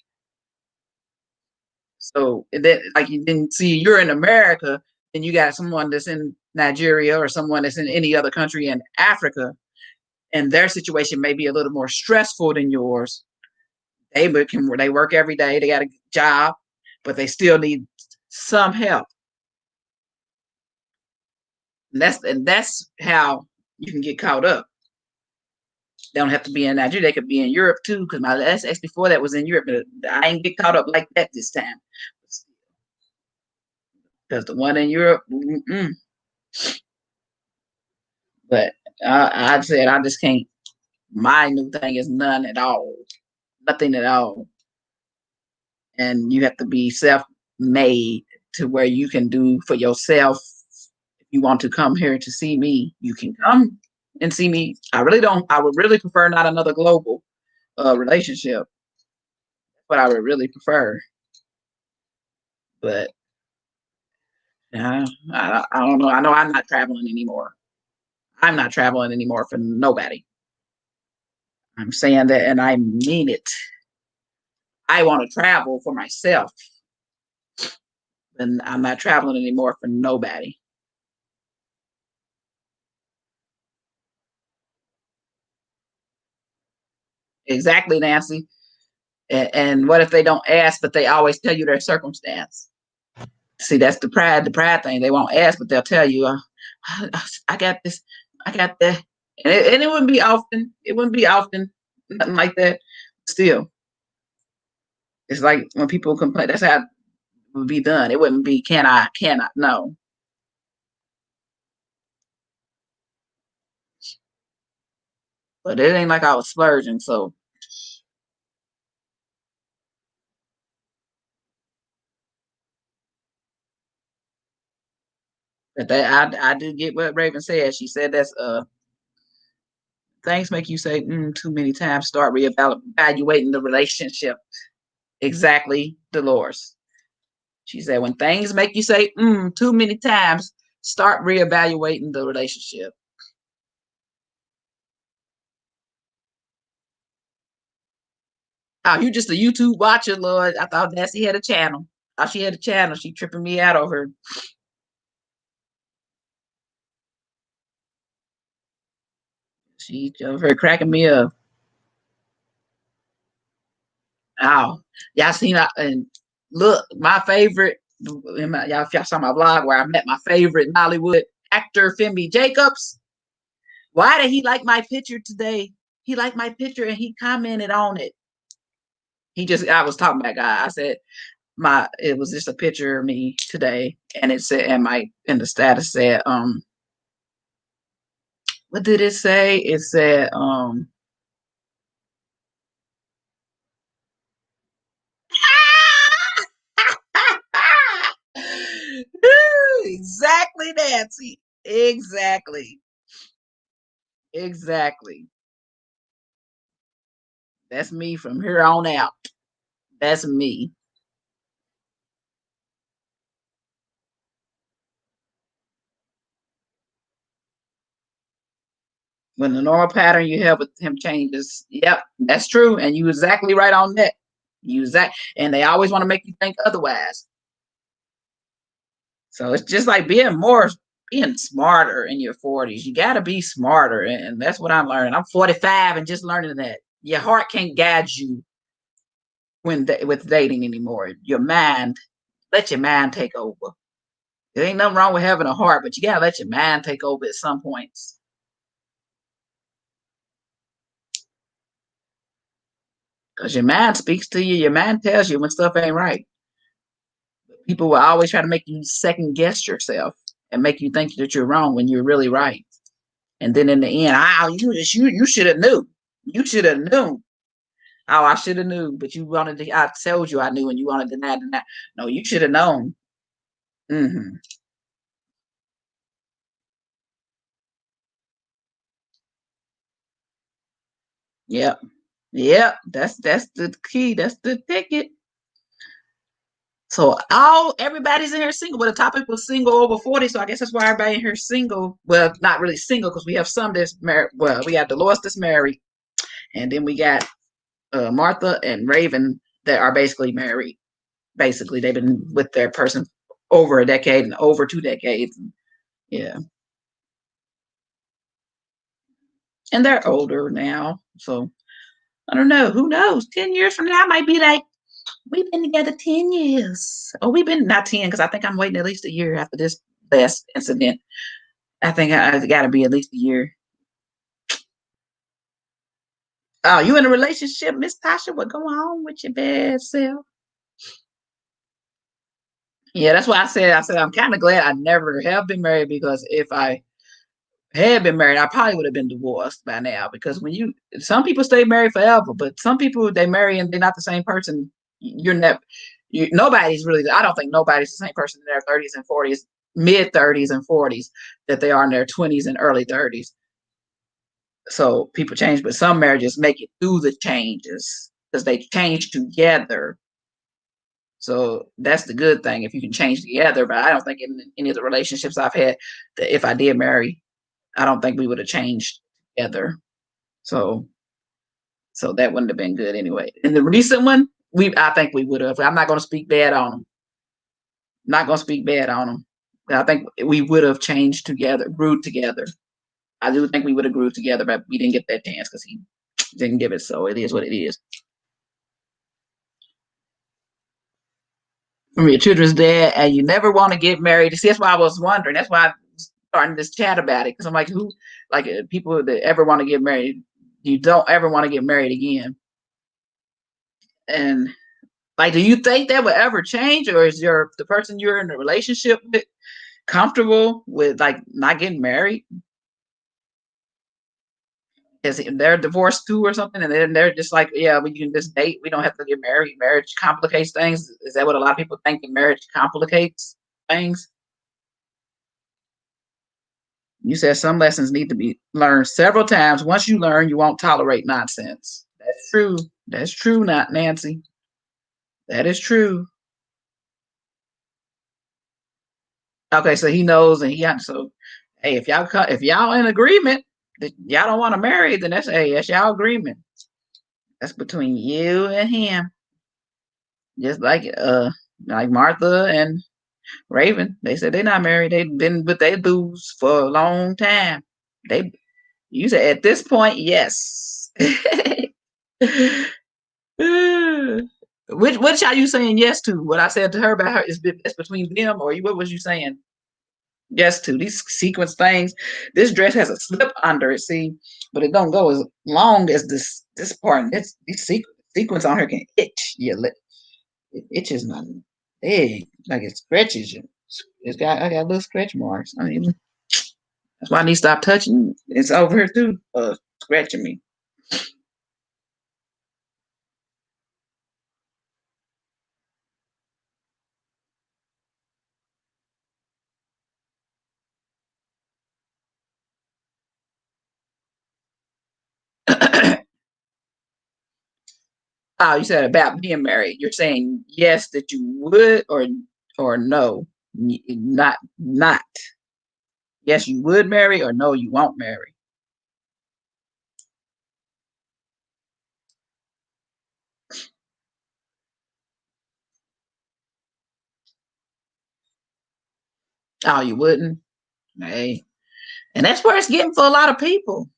So then, like you didn't see, you're in America, and you got someone that's in Nigeria or someone that's in any other country in Africa, and their situation may be a little more stressful than yours. They work every day, they got a job, but they still need some help. And that's how you can get caught up. They don't have to be in Nigeria; they could be in Europe too. Because my last ex before that was in Europe, but I ain't get caught up like that this time. Because the one in Europe, but I said I just can't. My new thing is none at all, nothing at all, and you have to be self-made to where you can do for yourself. If you want to come here to see me, you can come and see me. I really don't. I would really prefer not another global relationship. What I would really prefer. But I don't know. I know I'm not traveling anymore. I'm not traveling anymore for nobody. I'm saying that, and I mean it. I want to travel for myself, and I'm not traveling anymore for nobody. Exactly, Nancy. And what if they don't ask, but they always tell you their circumstance? See, that's the pride thing. They won't ask, but they'll tell you, I got this, I got that. And it wouldn't be often. It wouldn't be often, nothing like that. Still, it's like when people complain, that's how it would be done. It wouldn't be, can I, cannot, no. But it ain't like I was splurging, so. But that I do get what Raven said. She said that's things make you say too many times. Start reevaluating the relationship. Exactly, Dolores. She said when things make you say too many times, start reevaluating the relationship. Oh, you just a YouTube watcher, Lord. I thought Nancy had a channel. Oh, she had a channel. She tripping me out over. She over here cracking me up. Oh, y'all seen and look, my favorite. Y'all, if y'all saw my blog where I met my favorite Nollywood actor, Femi Jacobs. Why did he like my picture today? He liked my picture and he commented on it. I was talking about guy. I said it was just a picture of me today, and it said, and my in the status said, what did it say? It said, exactly, Nancy. Exactly. Exactly. That's me from here on out. That's me. When the normal pattern you have with him changes, yep, that's true. And you exactly right on that. You exact, and they always want to make you think otherwise. So it's just like being smarter in your 40s. You got to be smarter. And that's what I'm learning. I'm 45 and just learning that your heart can't guide you with dating anymore. Your mind, let your mind take over. There ain't nothing wrong with having a heart, but you got to let your mind take over at some points. Because your mind speaks to you. Your mind tells you when stuff ain't right. People will always try to make you second guess yourself and make you think that you're wrong when you're really right. And then in the end, you should have knew. You should have knew. Oh, I should have knew, but you wanted to. I told you I knew, and you wanted to deny. No, you should have known. Mm-hmm. Yep. Yep. That's the key. That's the ticket. So everybody's in here single. But the topic was single over 40, so I guess that's why everybody in here is single. Well, not really single because we have some that's married. Well, we got Dolores that's married, and then we got Martha and Raven that are basically married. Basically, they've been with their person over a decade and over 2 decades. Yeah, and they're older now, so I don't know. Who knows? 10 years from now, I might be like, we've been together 10 years. Oh, we've been not 10 because I think I'm waiting at least a year after this last incident. I think I got to be at least a year. Oh, you in a relationship, Miss Tasha? What going on with your bad self? Yeah, that's why I said I'm kind of glad I never have been married because if I had been married, I probably would have been divorced by now. Because some people stay married forever, but some people they marry and they're not the same person. You're never, nobody's really. I don't think nobody's the same person in their 30s and 40s, mid 30s and 40s that they are in their 20s and early 30s. So people change, but some marriages make it through the changes because they change together. So that's the good thing if you can change together. But I don't think in any of the relationships I've had that if I did marry, I don't think we would have changed together. So so that wouldn't have been good anyway. In the recent one, I think we would have. I'm not going to speak bad on them. Not going to speak bad on them. I think we would have changed together, grew together. I do think we would have grew together, but we didn't get that chance because he didn't give it. So it is what it is. from your children's dad, and you never want to get married. See, that's why I was wondering. That's why I was starting this chat about it, because I'm like, who, like, people that ever want to get married, you don't ever want to get married again. And like, do you think that would ever change, or is the person you're in a relationship with comfortable with like not getting married? Is they're divorced too or something, and then they're just like, yeah, we can just date. We don't have to get married. Marriage complicates things. Is that what a lot of people think? That marriage complicates things? You said some lessons need to be learned several times. Once you learn, you won't tolerate nonsense. That's true. That's true, not Nancy. That is true. Okay, so he knows, and so. Hey, if y'all in agreement that y'all don't want to marry, then that's y'all agreement. That's between you and him. Just like Martha and Raven, they said they're not married. They've been with their booze for a long time. They, you said at this point, yes. Which are you saying yes to? What I said to her about her is it's between them, or what was you saying yes to? These sequence things. This dress has a slip under it, see, but it don't go as long as this part. These sequence on her can itch your lip. It itches my leg, like it stretches you. I got little stretch marks. I mean, that's why I need to stop touching. It's over here too, scratching me. Oh, you said about being married. You're saying yes that you would, or no, not. Yes, you would marry, or no, you won't marry. Oh, you wouldn't. Hey, and that's where it's getting for a lot of people.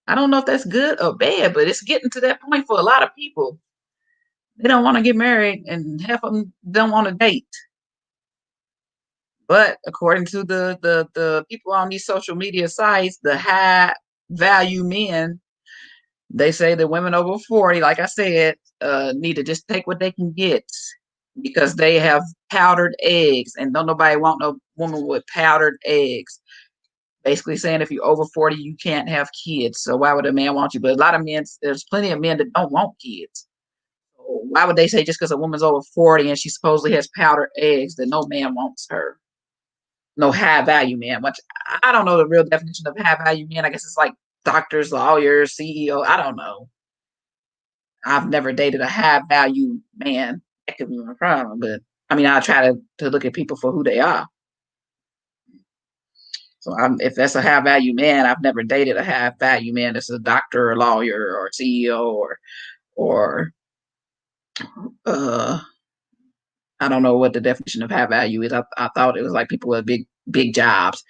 I don't know if that's good or bad, but it's getting to that point for a lot of people. They don't want to get married, and half of them don't want to date. But according to the people on these social media sites, the high value men, they say that women over 40, like I said, need to just take what they can get because they have powdered eggs, and don't nobody want no woman with powdered eggs. Basically saying if you're over 40, you can't have kids. So why would a man want you? But a lot of men, there's plenty of men that don't want kids. So why would they say just because a woman's over 40 and she supposedly has powdered eggs that no man wants her? No high value man. Which I don't know the real definition of high value man. I guess it's like doctors, lawyers, CEO. I don't know. I've never dated a high value man. That could be my problem. But I mean, I try to look at people for who they are. So if that's a high value man, I've never dated a high value man that's a doctor or lawyer or CEO or uh I don't know what the definition of high value is. I thought it was like people with big jobs,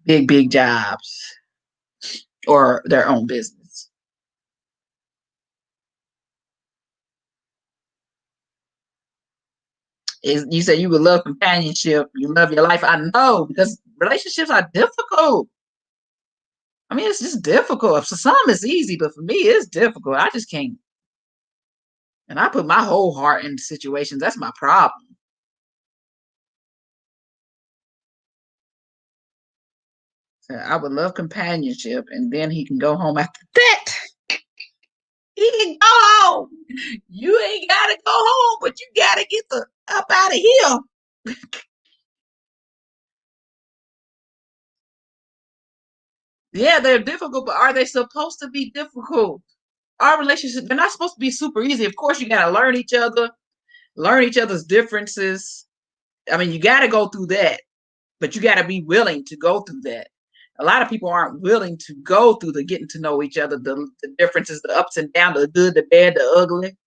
big jobs or their own business. You say you would love companionship, you love your life. I know because relationships are difficult. I mean, it's just difficult. For some, it's easy, but for me, it's difficult. I just can't. And I put my whole heart into situations. That's my problem. So I would love companionship, and then he can go home after that. He can go home. You ain't gotta go home, but you gotta get the up out of here. Yeah, they're difficult, but are they supposed to be difficult? Our relationships, they're not supposed to be super easy. Of course, you gotta learn each other, learn each other's differences. I mean, you gotta go through that, but you gotta be willing to go through that. A lot of people aren't willing to go through the getting to know each other, the differences, the ups and downs, the good, the bad, the ugly.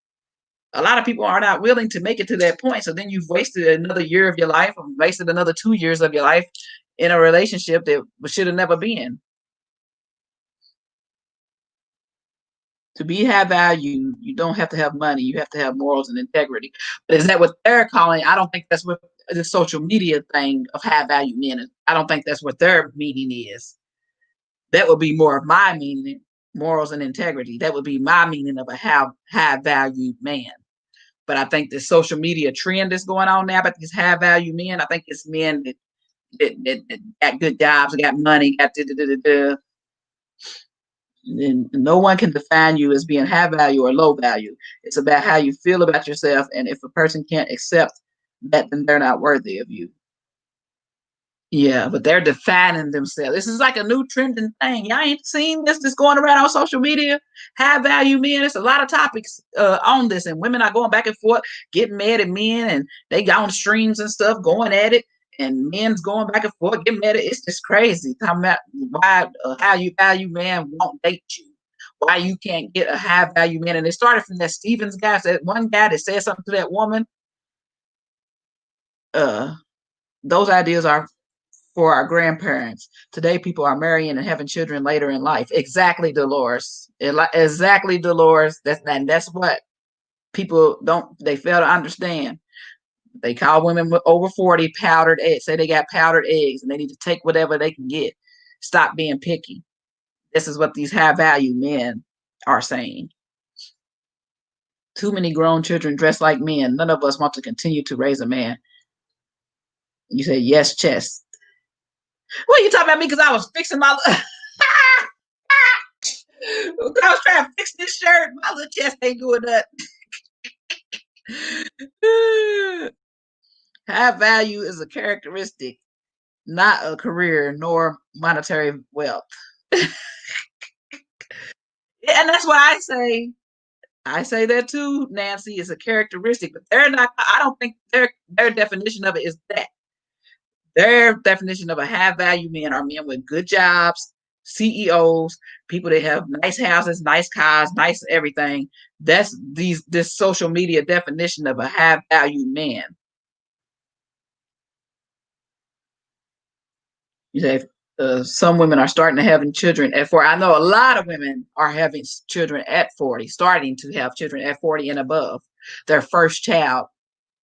A lot of people are not willing to make it to that point. So then you've wasted another year of your life, or wasted another 2 years of your life in a relationship that should have never been. To be high value, you don't have to have money. You have to have morals and integrity. But is that what they're calling? I don't think that's what the social media thing of high value men is. I don't think that's what their meaning is. That would be more of my meaning, morals and integrity. That would be my meaning of a high valued man. But I think the social media trend that's going on now about these high value men, I think it's men that got good jobs, got money, got da, da, da, da, da. And no one can define you as being high value or low value. It's about how you feel about yourself. And if a person can't accept that, then they're not worthy of you. Yeah, but they're defining themselves. This is like a new trending thing. Y'all ain't seen this going around on social media. High value men. There's a lot of topics on this, and women are going back and forth, getting mad at men, and they got on streams and stuff, going at it, and men's going back and forth, getting mad at it. It's just crazy. Talking about why how you value man won't date you. Why you can't get a high value man. And it started from that Stevens guy, that one guy that said something to that woman. Those ideas are for our grandparents. Today, people are marrying and having children later in life. Exactly, Dolores. Exactly, Dolores. That's what people don't. They fail to understand. They call women over 40 powdered eggs. Say they got powdered eggs, and they need to take whatever they can get. Stop being picky. This is what these high value men are saying. Too many grown children dress like men. None of us want to continue to raise a man. You say yes, chest. What are you talking about me? Because I was fixing my. I was trying to fix this shirt. My little chest ain't doing that. High value is a characteristic, not a career nor monetary wealth. And that's why I say that too, Nancy, is a characteristic, but they're not. I don't think their definition of it is that. Their definition of a high value man are men with good jobs, CEOs, people that have nice houses, nice cars, nice everything. That's this social media definition of a high value man. You say some women are starting to having children at 40. I know a lot of women are having children at 40, starting to have children at 40 and above. Their first child.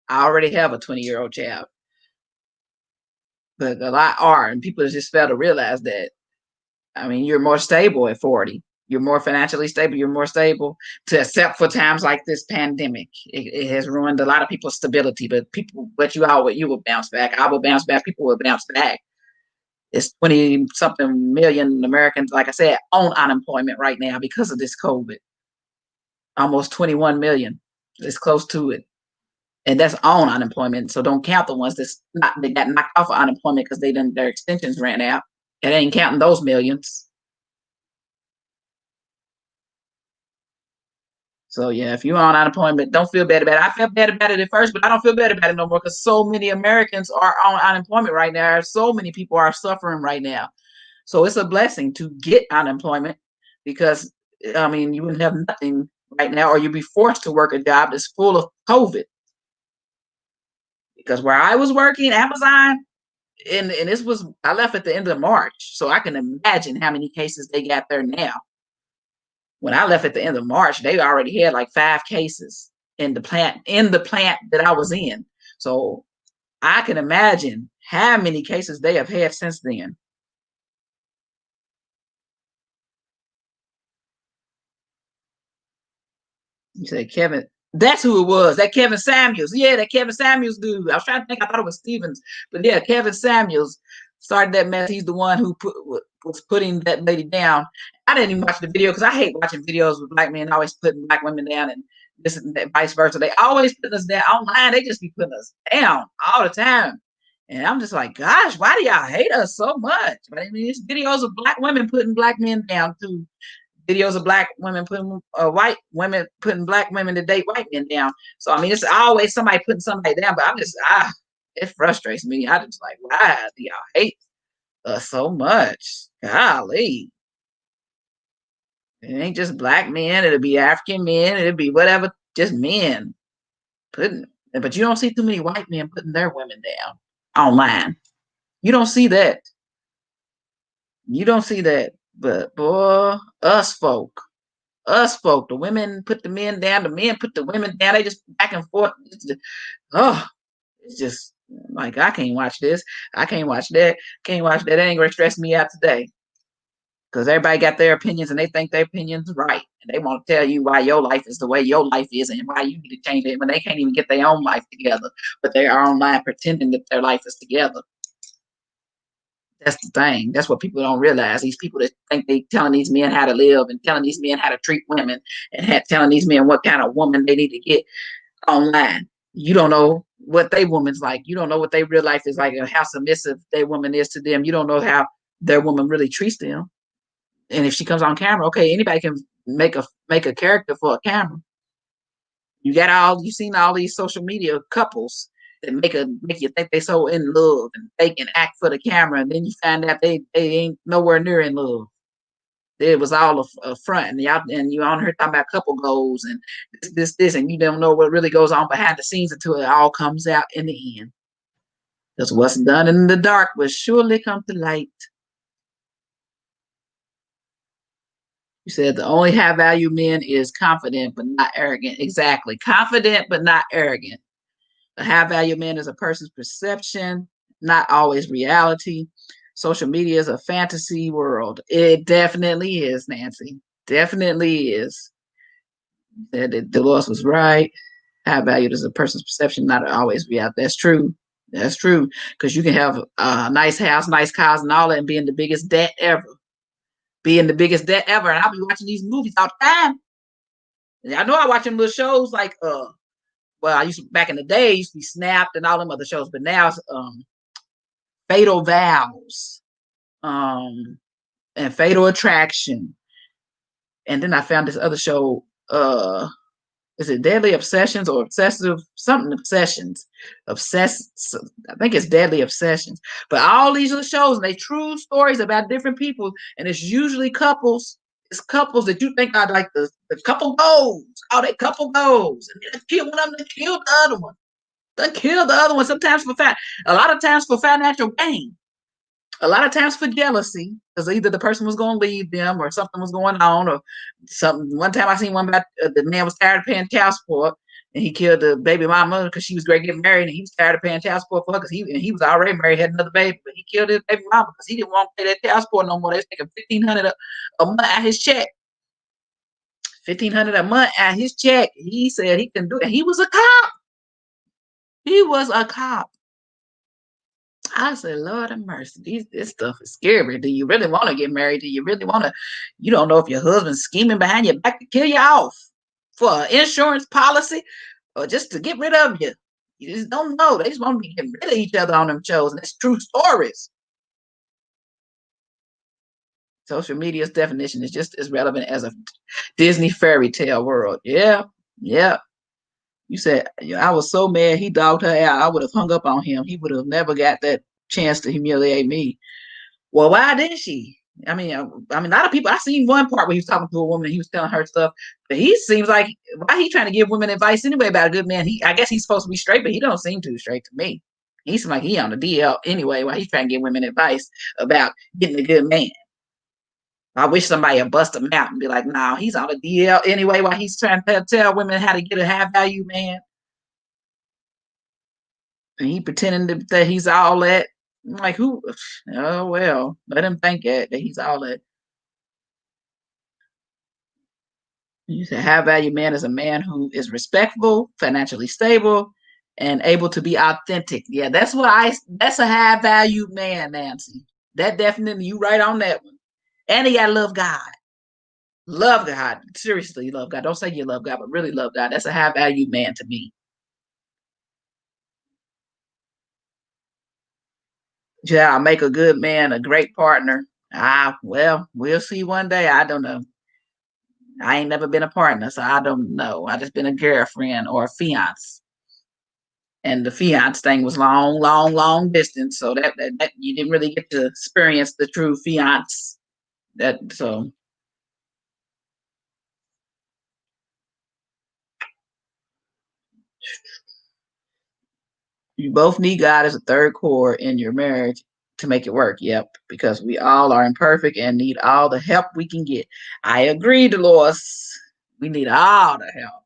I already have a 20-year-old child. But a lot are, and people just fail to realize that. I mean, you're more stable at 40. You're more financially stable. You're more stable to accept for times like this pandemic. It has ruined a lot of people's stability, but you will bounce back. I will bounce back. People will bounce back. It's 20 something million Americans, like I said, on unemployment right now because of this COVID. Almost 21 million. It's close to it. And that's on unemployment. So don't count the ones they got knocked off of unemployment because their extensions ran out. It ain't counting those millions. So yeah, if you're on unemployment, don't feel bad about it. I felt bad about it at first, but I don't feel bad about it no more because so many Americans are on unemployment right now. So many people are suffering right now. So it's a blessing to get unemployment because I mean you wouldn't have nothing right now, or you'd be forced to work a job that's full of COVID. Because where I was working, Amazon, and this was I left at the end of March, so I can imagine how many cases they got there now. When I left at the end of March, they already had like 5 cases in the plant that I was in. So I can imagine how many cases they have had since then. You say Kevin, that's who it was. That Kevin Samuels. Yeah, that Kevin Samuels dude. I was trying to think. I thought it was Stevens, but yeah, Kevin Samuels started that mess. He's the one who was putting that lady down. I didn't even watch the video because I hate watching videos with black men always putting black women down and this and that, vice versa. They always putting us down online. They just be putting us down all the time. And I'm just like, gosh, why do y'all hate us so much? But I mean, it's videos of black women putting black men down too, videos of black women putting white women putting black women to date white men down. So I mean, it's always somebody putting somebody down. But I'm just it frustrates me. I just like, why do y'all hate us so much? Golly, it ain't just black men. It'll be African men. It'll be whatever, just men putting. But you don't see too many white men putting their women down online. You don't see that. You don't see that. But boy, us folk. Us folk, the women put the men down, the men put the women down. They just back and forth. Oh, it's just like I can't watch this. I can't watch that. Can't watch that. That ain't gonna stress me out today. Because everybody got their opinions and they think their opinion's right. And they want to tell you why your life is the way your life is and why you need to change it when they can't even get their own life together, but they are online pretending that their life is together. That's the thing. That's what people don't realize. These people that think they telling these men how to live and telling these men how to treat women and telling these men what kind of woman they need to get online. You don't know what they woman's like. You don't know what their real life is like and how submissive their woman is to them. You don't know how their woman really treats them. And if she comes on camera, okay, anybody can make a character for a camera. You've seen all these social media couples that make you think they so in love and they can act for the camera, and then you find out they ain't nowhere near in love. It was all a front, and you on her talking about couple goals and this, and you don't know what really goes on behind the scenes until it all comes out in the end. Because what's done in the dark will surely come to light. You said the only high value men is confident but not arrogant. Exactly. Confident but not arrogant. A high value man is a person's perception, not always reality. Social media is a fantasy world. It definitely is, Nancy. Definitely is. That Dolores was right. High value is a person's perception, not always reality. That's true. That's true. Because you can have a nice house, nice cars, and all that, and be in the biggest debt ever. Be in the biggest debt ever. And I'll be watching these movies all the time. I know I watch them little shows like well, I used to back in the day, used to be Snapped and all them other shows, but now it's Fatal Vows, and Fatal Attraction. And then I found this other show, is it Deadly Obsessions or Obsessive something obsessions? Obsess I think it's Deadly Obsessions. But all these little shows, and they true stories about different people, and it's usually couples. It's couples that you think are like the couple goals. Oh, they couple goals. And they kill one of them, they kill the other one. They kill the other one sometimes a lot of times for financial gain, a lot of times for jealousy, because either the person was going to leave them or something was going on or something. One time I seen one about the man was tired of paying child support and he killed the baby mama because she was great getting married and he was tired of paying child support for her because he was already married, had another baby, but he killed his baby mama because he didn't want to pay that child support no more. They was taking $1,500 a month out his check. $1,500 a month out his check. He said he can do it. He was a cop. He was a cop. I said, Lord have mercy. This stuff is scary. Do you really want to get married? Do you really want to? You don't know if your husband's scheming behind your back to kill you off for an insurance policy or just to get rid of you. You just don't know. They just want to be getting rid of each other on them shows. And it's true stories. Social media's definition is just as relevant as a Disney fairy tale world. Yeah, yeah. You said, I was so mad he dogged her out. I would have hung up on him. He would have never got that chance to humiliate me. Well, why didn't she? I mean, a lot of people. I seen one part where he was talking to a woman. He was telling her stuff, but he seems like why he trying to give women advice anyway about a good man. I guess he's supposed to be straight, but he don't seem too straight to me. He seems like he on the DL anyway. Why he's trying to give women advice about getting a good man? I wish somebody would bust him out and be like, "No, he's on the DL anyway." While he's trying to tell women how to get a high value man, and he pretending that he's all that. I'm like, who? Oh well, let him think that he's all that. You say high value man is a man who is respectful, financially stable, and able to be authentic. Yeah, that's a high value man, Nancy. That definitely you right on that one. And he gotta love God. Love God. Seriously, love God. Don't say you love God, but really love God. That's a high value man to me. Yeah, I'll make a good man, a great partner. Well, we'll see one day. I don't know. I ain't never been a partner, so I don't know. I just been a girlfriend or a fiance. And the fiance thing was long, long, long distance. So that you didn't really get to experience the true fiance. That so you both need God as a third core in your marriage to make it work. Yep, because we all are imperfect and need all the help we can get. I agree, Dolores. We need all the help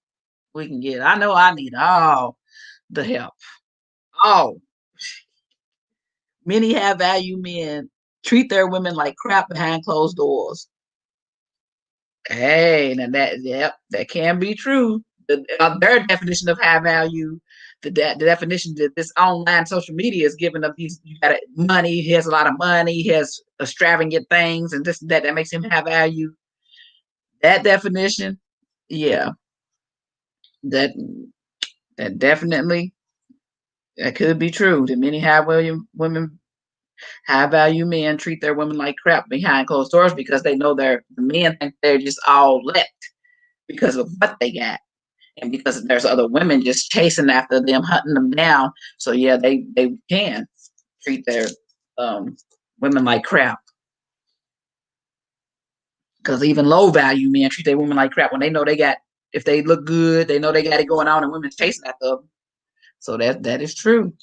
we can get. I know I need all the help. Oh, many have value men treat their women like crap behind closed doors. Hey, now that yep, that can be true. Their definition of high value, the definition that this online social media is giving of these, you got money, he has a lot of money, he has extravagant things, and this and that makes him high value. That definition, yeah, that that definitely that could be true. That many high value women, high value men treat their women like crap behind closed doors because they know the men think they're just all let because of what they got. And because there's other women just chasing after them, hunting them down. So yeah, they can treat their um, women like crap. Because even low value men treat their women like crap when they know they got, if they look good, they know they got it going on, and women's chasing after them. So that is true.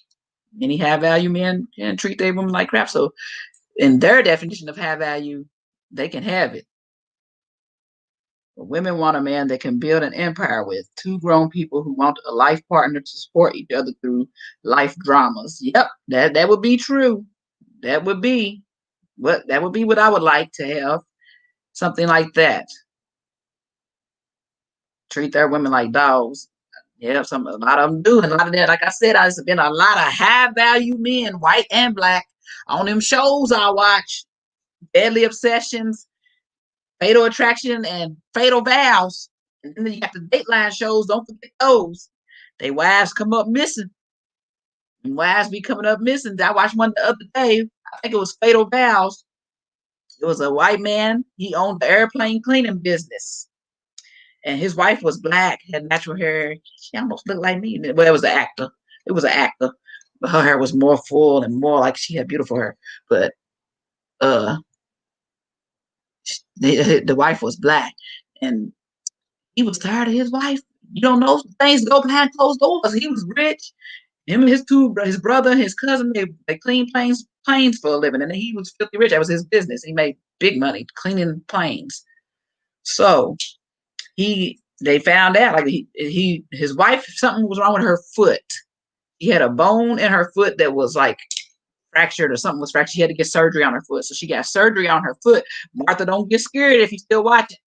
Many high value men can treat their women like crap. So in their definition of high value, they can have it. But women want a man they can build an empire with. Two grown people who want a life partner to support each other through life dramas. Yep, that would be true. That would be what I would like to have. Something like that. Treat their women like dogs. Yeah, a lot of them do. And a lot of that, like I said, there's been a lot of high value men, white and black, on them shows I watch. Deadly Obsessions, Fatal Attraction, and Fatal Vows. And then you got the Dateline shows. Don't forget those. They wives come up missing. And wives be coming up missing. I watched one the other day. I think it was Fatal Vows. It was a white man. He owned the airplane cleaning business. And his wife was black, had natural hair. She almost looked like me. Well, it was an actor. It was an actor. But her hair was more full and more like she had beautiful hair. But uh the wife was black. And he was tired of his wife. You don't know, things go behind closed doors. He was rich. Him and his brother, and his cousin, they clean planes for a living, and he was filthy rich. That was his business. He made big money cleaning planes. So they found out like his wife, something was wrong with her foot. She had a bone in her foot that was like fractured, or something was fractured. She had to get surgery on her foot. So she got surgery on her foot. Martha, don't get scared if you still watching.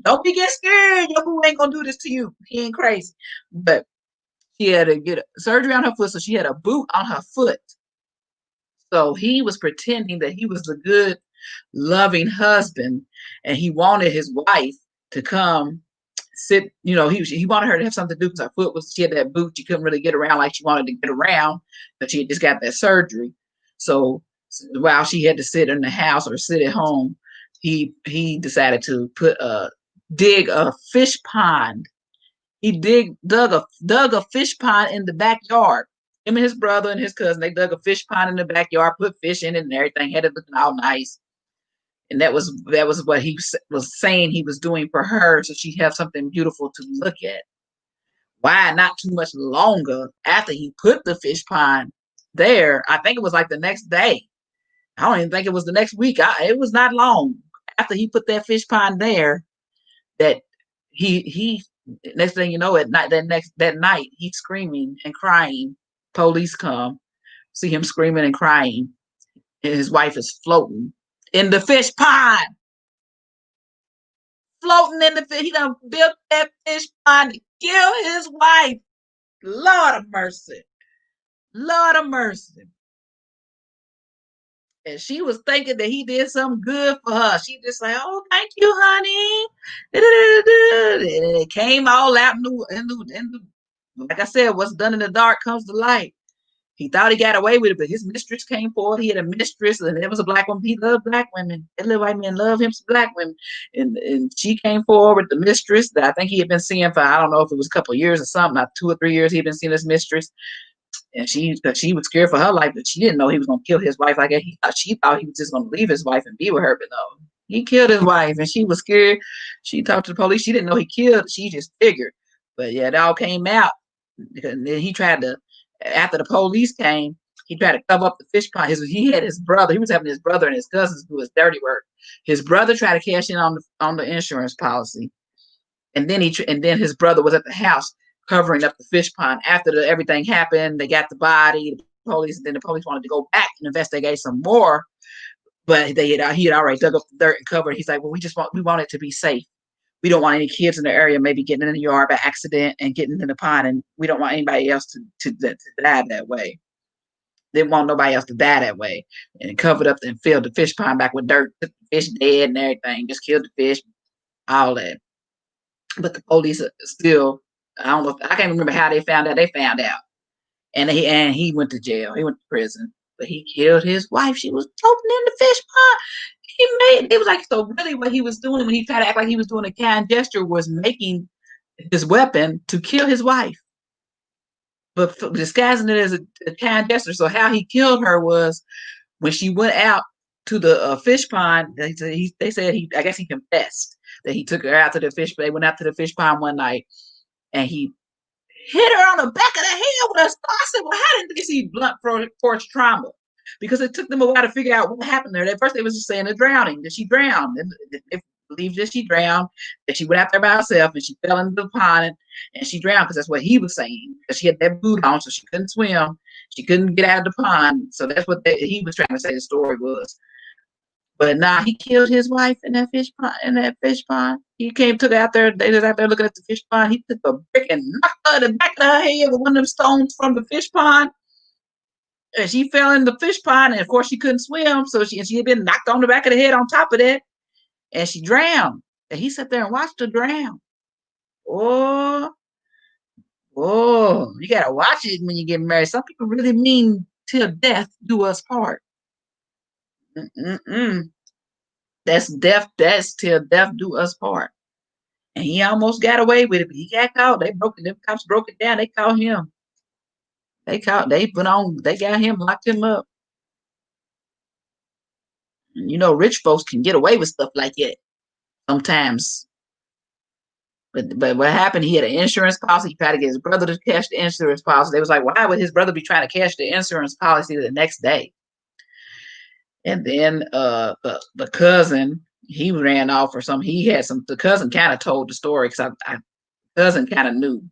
Don't be get scared. Your boo ain't gonna do this to you. He ain't crazy. But she had to get surgery on her foot, so she had a boot on her foot. So he was pretending that he was the good, loving husband, and he wanted his wife to come sit. You know, he wanted her to have something to do because her foot was, she had that boot. She couldn't really get around like she wanted to get around, but she had just got that surgery. So while she had to sit in the house or sit at home, he decided to dig a fish pond. He dug a fish pond in the backyard. Him and his brother and his cousin, they dug a fish pond in the backyard, put fish in it and everything, had it looking all nice. And that was what he was saying he was doing for her, so she'd have something beautiful to look at. Why not too much longer after he put the fish pond there? I think it was like the next day. I don't even think it was the next week. It was not long after he put that fish pond there that he next thing you know, at night that night he's screaming and crying. Police come, see him screaming and crying, and his wife is floating in the fish pond. Floating in the fish. He done built that fish pond to kill his wife. Lord of mercy. Lord of mercy. And she was thinking that he did something good for her. She just like, oh, thank you, honey. And it came all out. Like I said, what's done in the dark comes to light. He thought he got away with it, but his mistress came forward. He had a mistress, and it was a black woman. He loved black women. That little white man loved him some black women. And she came forward with the mistress that I think he had been seeing for, I don't know if it was a couple of years or something, not 2 or 3 years he had been seeing his mistress. And she was scared for her life, but she didn't know he was going to kill his wife like that. She thought he was just going to leave his wife and be with her, but no. He killed his wife, and she was scared. She talked to the police. She didn't know he killed. She just figured. But yeah, it all came out. And then he tried to, after the police came, He tried to cover up the fish pond. He had his brother. He was having his brother and his cousins do his dirty work. His brother tried to cash in on the insurance policy, and then his brother was at the house covering up the fish pond. After everything happened, they got the body. The police. Then the police wanted to go back and investigate some more, but he had already dug up the dirt and covered. He's like, well, we want it to be safe. We don't want any kids in the area maybe getting in the yard by accident and getting in the pond, and we don't want anybody else to die that way. Didn't want nobody else to die that way. And covered up and filled the fish pond back with dirt, took the fish dead and everything, just killed the fish, all that. But the police still, I don't know, I can't remember how they found out. They found out. And he went to jail. He went to prison. But he killed his wife. She was floating in the fish pond. It was like, so really what he was doing when he tried to act like he was doing a kind gesture was making his weapon to kill his wife, but disguising it as a kind gesture. So how he killed her was when she went out to the fish pond. They said I guess he confessed that he took her out to the fish. They went out to the fish pond one night, and he hit her on the back of the head with a star. I said, well, how did they see blunt force trauma? Because it took them a while to figure out what happened there. At first, they was just saying a drowning, that she drowned. And they believed that she drowned, that she went out there by herself and she fell into the pond and she drowned, because that's what he was saying. Because she had that boot on, so she couldn't swim. She couldn't get out of the pond. So that's what he was trying to say the story was. But nah, he killed his wife in that fish pond. He took her out there. They was out there looking at the fish pond. He took a brick and knocked her in the back of her head with one of them stones from the fish pond. And she fell in the fish pond, and of course she couldn't swim, so she had been knocked on the back of the head on top of that, and she drowned. And he sat there and watched her drown. Oh, you gotta watch it when you get married. Some people really mean till death do us part. Mm-mm-mm. That's death. That's till death do us part. And he almost got away with it, but he got caught. Them cops broke it down. They caught him. They got him, locked him up. And rich folks can get away with stuff like that sometimes. But what happened? He had an insurance policy. He tried to get his brother to cash the insurance policy. They was like, why would his brother be trying to cash the insurance policy the next day? And then the cousin, he ran off or something. The cousin kind of told the story, because the cousin kind of knew.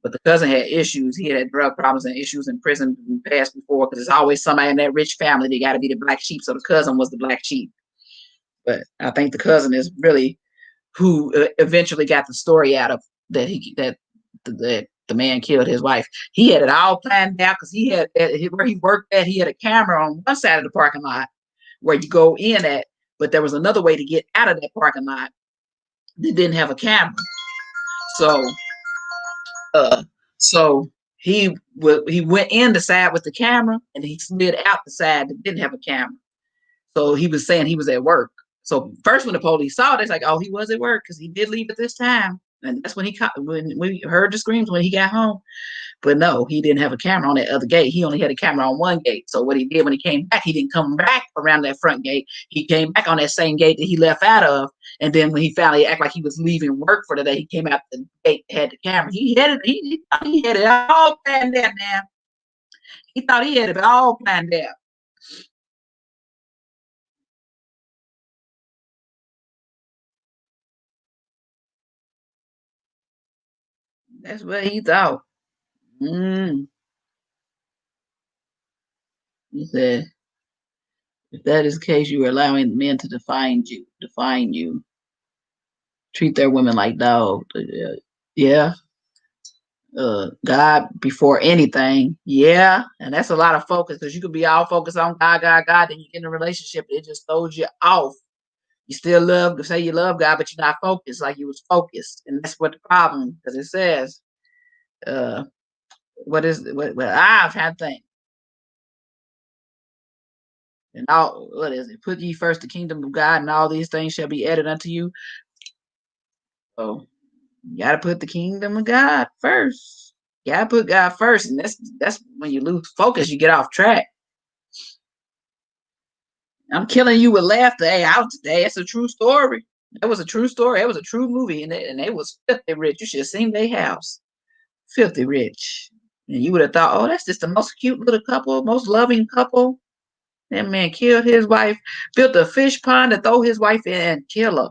But the cousin had issues. He had drug problems and issues in prison in the past before, because there's always somebody in that rich family. They got to be the black sheep. So the cousin was the black sheep. But I think the cousin is really who eventually got the story out of that the man killed his wife. He had it all planned out, because he had where he worked at. He had a camera on one side of the parking lot where you go in at, but there was another way to get out of that parking lot that didn't have a camera. So he went in the side with the camera, and he slid out the side that didn't have a camera. So he was saying he was at work. So first, when the police saw it, it's like, oh, he was at work, because he did leave at this time, and that's when when we heard the screams when he got home. But no, he didn't have a camera on that other gate. He only had a camera on one gate. So what he did when he came back, he didn't come back around that front gate. He came back on that same gate that he left out of. And then when he finally acted like he was leaving work for the day, he came out the gate, had the camera. He had it all planned out now. He thought he had it all planned out. That's what he thought. Mm. He said, if that is the case, you are allowing men to define you, treat their women like dogs. Yeah. God before anything. Yeah. And that's a lot of focus, because you could be all focused on God, then you get in a relationship, it just throws you off. You still say you love God, but you're not focused like you was focused. And that's what the problem, because it says, I've had things. And what is it? Put ye first the kingdom of God, and all these things shall be added unto you. So you gotta put the kingdom of God first. You gotta put God first, and that's when you lose focus, you get off track. I'm killing you with laughter. Hey, out today. It's a true story. That was a true story. It was a true movie, and they was filthy rich. You should have seen their house. Filthy rich. And you would have thought, oh, that's just the most cute little couple, most loving couple. That man killed his wife, built a fish pond to throw his wife in and kill her.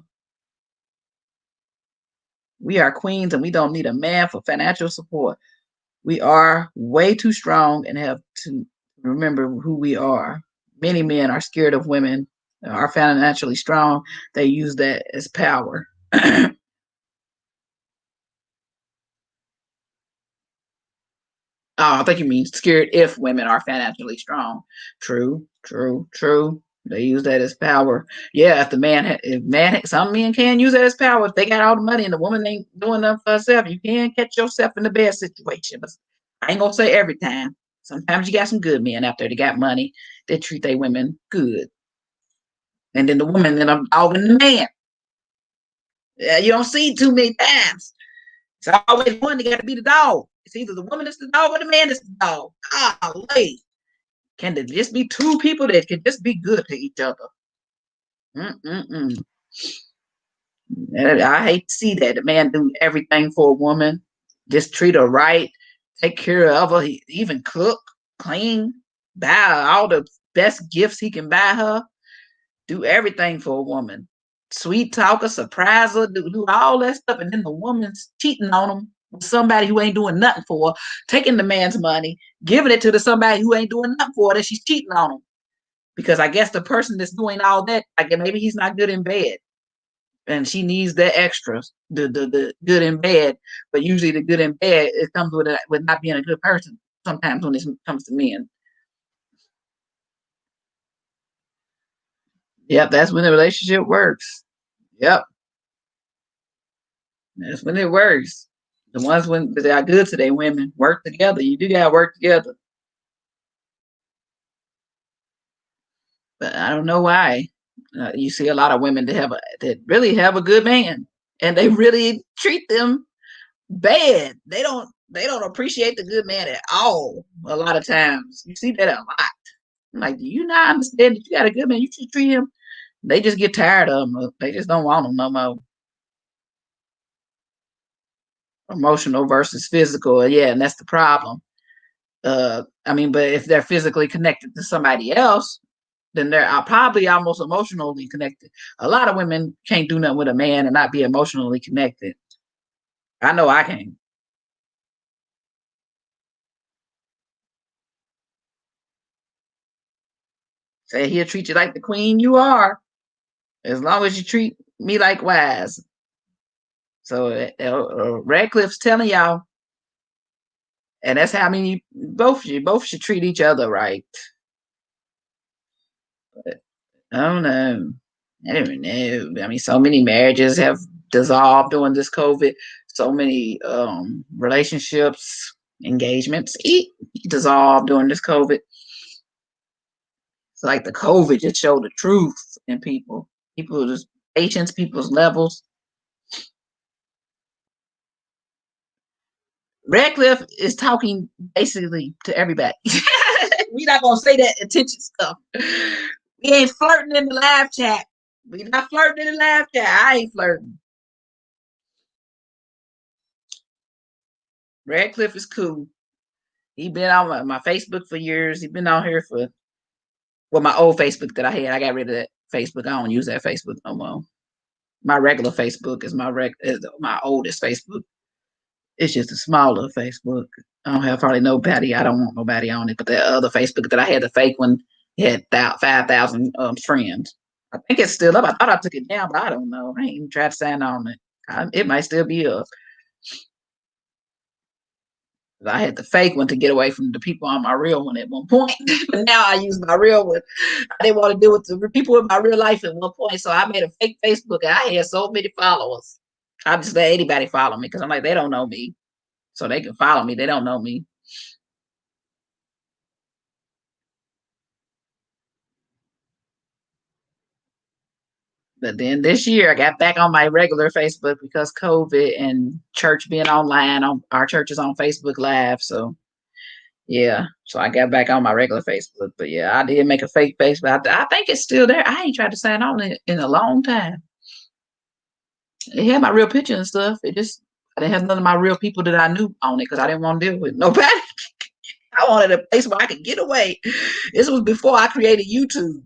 We are queens and we don't need a man for financial support. We are way too strong and have to remember who we are. Many men are scared of women, are financially strong. They use that as power. Oh, I think you mean scared if women are financially strong. True, true, true. They use that as power. Yeah, if the man, if man, some men can use that as power. If they got all the money and the woman ain't doing nothing for herself, you can catch yourself in the bad situation. But I ain't gonna say every time. Sometimes you got some good men out there that got money that treat their women good, and then the woman that I'm dogging the man. Yeah, you don't see too many times. It's always one that got to be the dog. It's either the woman that's the dog or the man that's the dog. Golly. Can there just be two people that can just be good to each other? Mm-mm-mm. And I hate to see that. The man do everything for a woman. Just treat her right. Take care of her. He even cook, clean, buy all the best gifts he can buy her. Do everything for a woman. Sweet talker, surprise her, do all that stuff. And then the woman's cheating on him with somebody who ain't doing nothing for her, taking the man's money, giving it to the somebody who ain't doing nothing for her, that she's cheating on him. Because I guess the person that's doing all that, like maybe he's not good in bed. And she needs the extras, the good in bed. But usually the good in bed, it comes with not being a good person sometimes when it comes to men. Yep, that's when the relationship works. Yep, that's when it works. The ones when they are good to their women work together. You do gotta work together. But I don't know why. You see a lot of women that really have a good man, and they really treat them bad. They don't appreciate the good man at all. A lot of times, you see that a lot. I'm like, do you not understand that you got a good man? You should treat him. They just get tired of him. They just don't want him no more. Emotional versus physical, yeah, and that's the problem. I mean, but if they're physically connected to somebody else, then they're probably almost emotionally connected. A lot of women can't do nothing with a man and not be emotionally connected. I know I can. Say he'll treat you like the queen you are, as long as you treat me likewise. So Radcliffe's telling y'all, and that's how I mean you both should treat each other right. But I don't know. I don't know. I mean, so many marriages have dissolved during this COVID. So many relationships, engagements dissolved during this COVID. It's like the COVID just showed the truth in people. People just patience, people's levels. Radcliffe is talking basically to everybody. We not gonna say that attention stuff. We ain't flirting in the live chat. We not flirting in the live chat. I ain't flirting. Radcliffe is cool. He been on my Facebook for years. He been on here for my old Facebook that I had. I got rid of that Facebook. I don't use that Facebook no more. My regular Facebook is my oldest Facebook. It's just a smaller Facebook. I don't have probably nobody. I don't want nobody on it. But the other Facebook that I had, the fake one, had 5,000 friends. I think it's still up. I thought I took it down, but I don't know. I ain't even tried to sign on it. It might still be up. I had the fake one to get away from the people on my real one at one point. But now I use my real one. I didn't want to deal with the people in my real life at one point. So I made a fake Facebook and I had so many followers. I just let anybody follow me because I'm like, they don't know me. So they can follow me. They don't know me. But then this year I got back on my regular Facebook because COVID and church being online. On our church is on Facebook Live. So yeah. So I got back on my regular Facebook. But yeah, I did make a fake Facebook. I think it's still there. I ain't tried to sign on it in a long time. It had my real picture and stuff. I didn't have none of my real people that I knew on it because I didn't want to deal with nobody. I wanted a place where I could get away. This was before I created YouTube.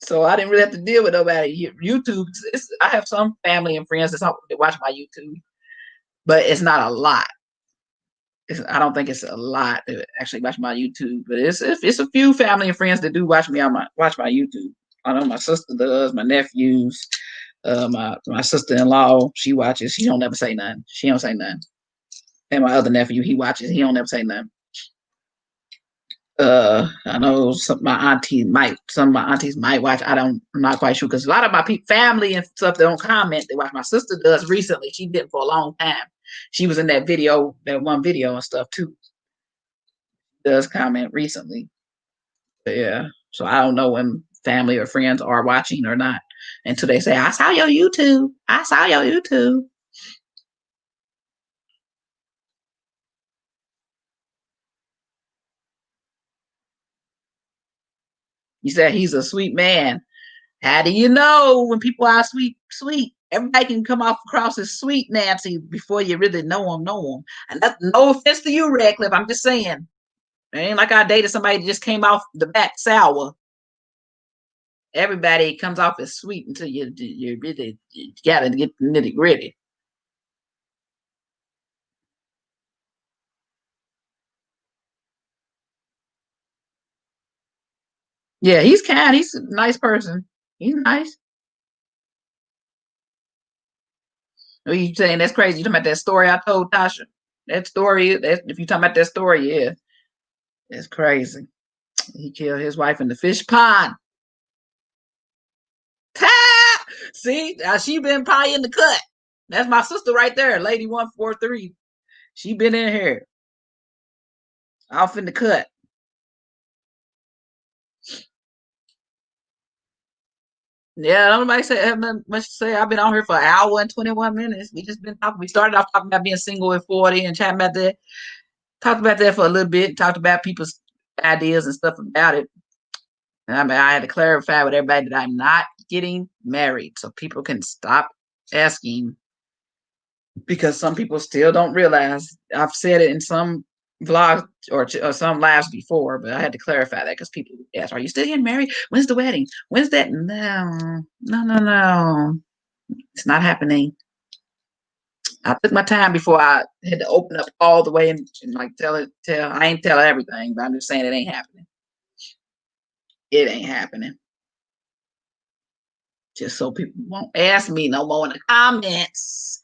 So I didn't really have to deal with nobody. YouTube, I have some family and friends that watch my YouTube, but it's not a lot. I don't think it's a lot that actually watch my YouTube, but it's a few family and friends that do watch my YouTube. I know my sister does, my nephews, my sister-in-law, she watches. She don't never say nothing. She don't say nothing. And my other nephew, he watches. He don't never say nothing. I know some of my aunties might watch. I'm not quite sure because a lot of my family and stuff they don't comment. They watch. My sister does recently. She did for a long time. She was in that video, that one video and stuff too. Does comment recently. But yeah. So I don't know when family or friends are watching or not until they say, I saw your YouTube. I saw your YouTube. You said he's a sweet man. How do you know when people are sweet, sweet? Everybody can come off across as sweet, Nancy, before you really know them, know them. And that's no offense to you, Radcliffe. I'm just saying. It ain't like I dated somebody that just came off the back sour. Everybody comes off as sweet until you really gotta get the nitty gritty. Yeah, he's kind. He's a nice person. He's nice. What you saying? That's crazy. You talking about that story I told Tasha? That story. If you talking about that story, yeah, it's crazy. He killed his wife in the fish pond. See, she been probably in the cut. That's my sister right there, Lady 143. She been in here, off in the cut. Yeah, nobody say have nothing much to say. I've been on here for an hour and 21 minutes. We just been talking. We started off talking about being single at 40 and chatting about that. Talked about that for a little bit. Talked about people's ideas and stuff about it. And I had to clarify with everybody that I'm not getting married, so people can stop asking because some people still don't realize. I've said it in some vlogs or some lives before, but I had to clarify that because people ask, "Are you still getting married? When's the wedding? When's that?" No, no, no, no. It's not happening. I took my time before I had to open up all the way and like tell. I ain't telling everything, but I'm just saying it ain't happening. It ain't happening. Just so people won't ask me no more in the comments.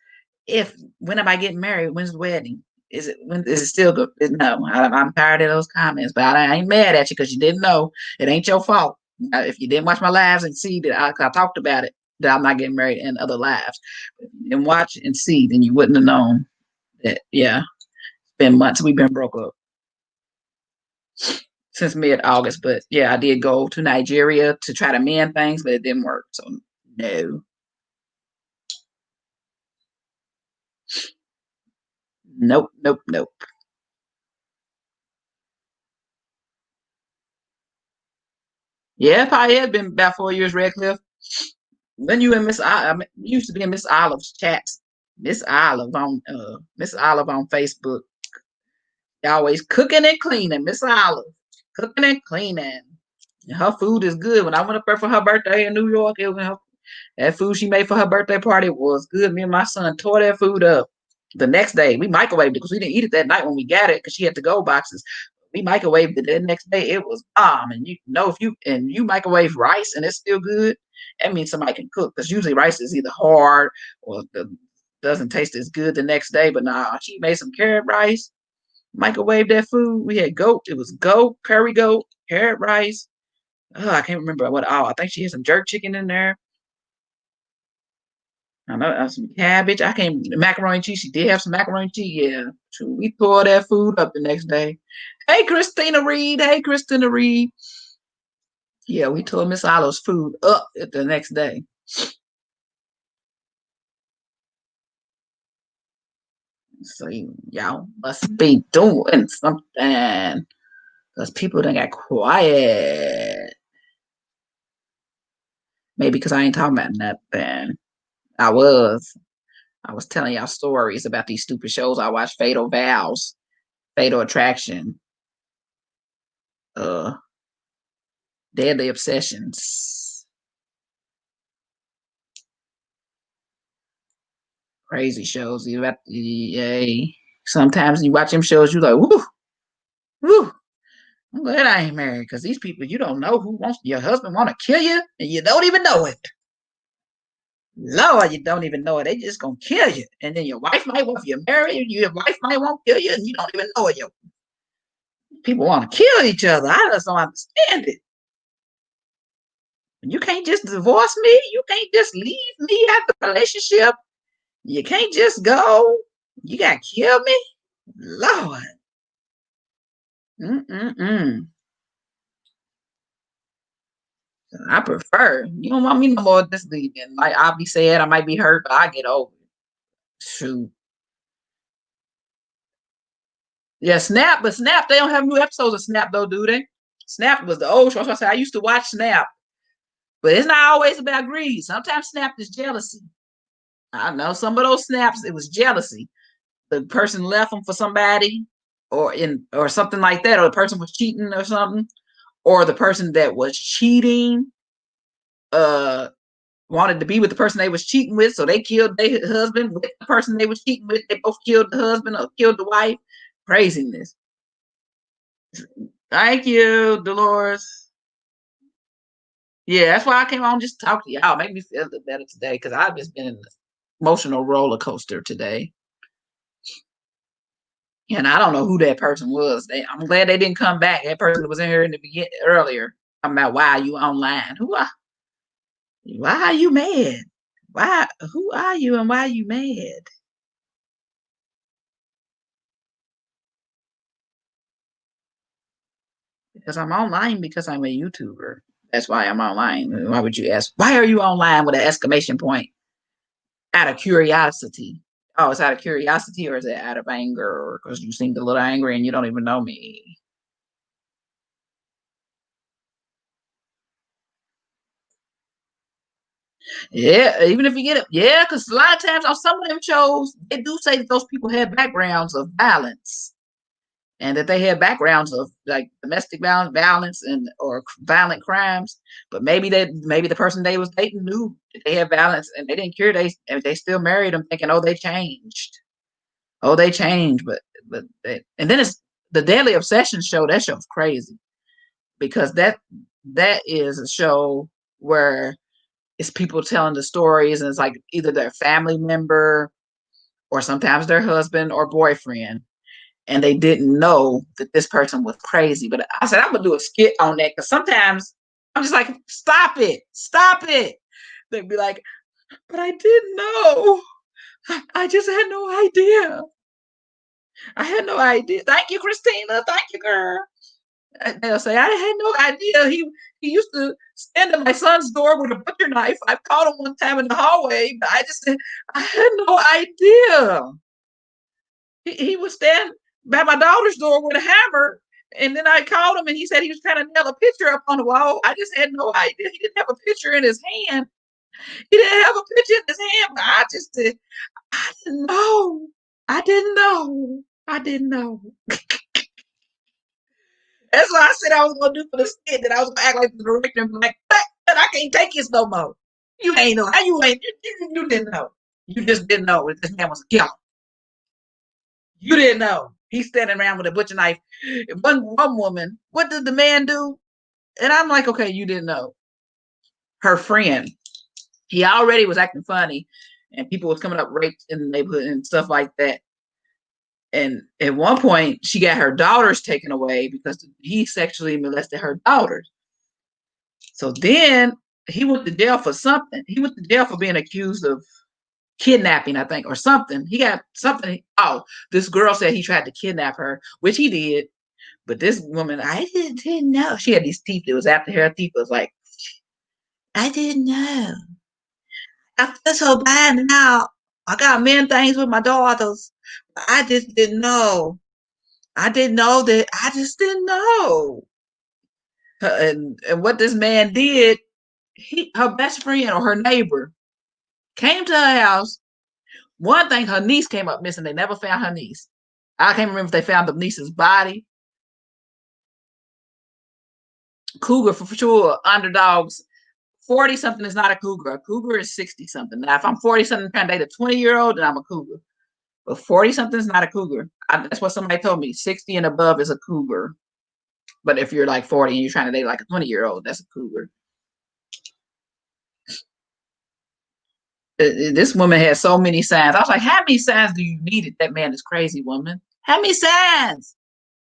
If when am I getting married? When's the wedding? Is it still good? No, I'm tired of those comments. But I ain't mad at you because you didn't know. It ain't your fault. If you didn't watch my lives and see that I talked about it, that I'm not getting married in other lives, and watch and see, then you wouldn't have known that. Yeah, it's been months. We've been broke up since mid August. But yeah, I did go to Nigeria to try to mend things, but it didn't work. So no, nope, nope, nope. Yeah, it probably has been about 4 years, Redcliffe. When you and you used to be in Miss Olive's chats. Miss Olive on Facebook. Always cooking and cleaning. Miss Olive. Cooking and cleaning. And her food is good. When I went up there for her birthday in New York, that food she made for her birthday party was good. Me and my son tore that food up. The next day, we microwaved it because we didn't eat it that night when we got it because she had to go boxes. We microwaved it the next day. It was bomb. And you know, if you microwave rice and it's still good, that means somebody can cook because usually rice is either hard or doesn't taste as good the next day. But nah, she made some carrot rice, microwave that food. We had goat. It was goat, curry goat, carrot rice. I can't remember what all. I think she had some jerk chicken in there. I know some cabbage. I can't macaroni and cheese. She did have some macaroni and cheese. Yeah, so we tore that food up the next day. Hey, Christina Reed. Hey, Christina Reed. Yeah, we tore Miss Olive's food up the next day. So y'all must be doing something because people done got quiet. Maybe because I ain't talking about nothing. I was. I was telling y'all stories about these stupid shows I watched. Fatal Vows, Fatal Attraction. uh Deadly Obsessions. Crazy shows. You have to, yeah. Sometimes you watch them shows, you like, woo, woo. I'm glad I ain't married because these people, you don't know who wants your husband want to kill you, and you don't even know it. Lord, you don't even know it. They just gonna kill you, and then your wife might want if you're married, your wife might want to kill you, and you don't even know it. Your people want to kill each other. I just don't understand it. You can't just divorce me. You can't just leave me out the relationship. You can't just go. You got to kill me, Lord. Mm-mm-mm. I prefer. You don't want me no more this leaving. Like I'll be sad, I might be hurt, but I get over it. Shoot. Yeah, Snap, but Snap, they don't have new episodes of Snap though, do they? Snap was the old show. So I said I used to watch Snap, but it's not always about greed. Sometimes Snap is jealousy. I know some of those snaps, it was jealousy. The person left them for somebody, or something like that, or the person was cheating or something, or the person that was cheating uh wanted to be with the person they was cheating with, so they killed their husband with the person they was cheating with. They both killed the husband or killed the wife. Craziness. Thank you, Dolores. Yeah, that's why I came on just to talk to y'all. Make me feel a little better today because I've just been in an emotional roller coaster today. And I don't know who that person was. I'm glad they didn't come back. That person that was in here in the beginning earlier. Talking about why are you online? Why are you mad? Why who are you and why are you mad? Because I'm online because I'm a YouTuber. That's why I'm online. Why would you ask? Why are you online with an exclamation point? Out of curiosity. Oh, it's out of curiosity or is it out of anger or because you seemed a little angry and you don't even know me? Yeah, even if you get it, yeah, because a lot of times on some of them shows, they do say that those people have backgrounds of violence and that they have backgrounds of like domestic violence and or violent crimes. But maybe the person they was dating knew that they had violence and they didn't care. They still married them thinking, oh, they changed. Oh, they changed. And then it's the Deadly Obsession show. That show's crazy because that is a show where it's people telling the stories and it's like either their family member or sometimes their husband or boyfriend and they didn't know that this person was crazy. But I said, I'm gonna do a skit on that because sometimes I'm just like, stop it, stop it. They'd be like, but I didn't know. I just had no idea. I had no idea. Thank you, Christina. Thank you, girl. And they'll say, I had no idea. He used to stand at my son's door with a butcher knife. I caught him one time in the hallway, but I had no idea. He would stand by my daughter's door with a hammer. And then I called him and he said he was trying to nail a picture up on the wall. I just had no idea. He didn't have a picture in his hand. He didn't have a picture in his hand. But I didn't know. I didn't know. I didn't know. That's what I said I was gonna do for the skit. That I was gonna act like the director and be like, but I can't take this no more. You ain't know. How you ain't? You didn't know. You just didn't know that this man was a killer. You didn't know. He's standing around with a butcher knife. One woman. What did the man do? And I'm like, okay, you didn't know. Her friend. He already was acting funny, and people was coming up raped in the neighborhood and stuff like that. And at one point, she got her daughters taken away because he sexually molested her daughters. So then he went to jail for something. He went to jail for being accused of kidnapping, I think, or something. He got something. Oh, this girl said he tried to kidnap her, which he did. But this woman, I didn't know. She had these teeth. It was after her teeth was like, I didn't know. I feel so bad now. I got men things with my daughters. I just didn't know. I didn't know that. I just didn't know. And what this man did, her best friend or her neighbor came to her house. One thing, her niece came up missing. They never found her niece. I can't remember if they found the niece's body Cougar for sure. Underdogs. 40 something is not a cougar. A cougar is 60 something. Now, if I'm 40 something trying to date a 20-year-old, then I'm a cougar. But 40 something is not a cougar. That's what somebody told me. 60 and above is a cougar. But if you're like 40 and you're trying to date like a 20-year-old, that's a cougar. This woman had so many signs. I was like, how many signs do you need it? That man is crazy, woman. How many signs?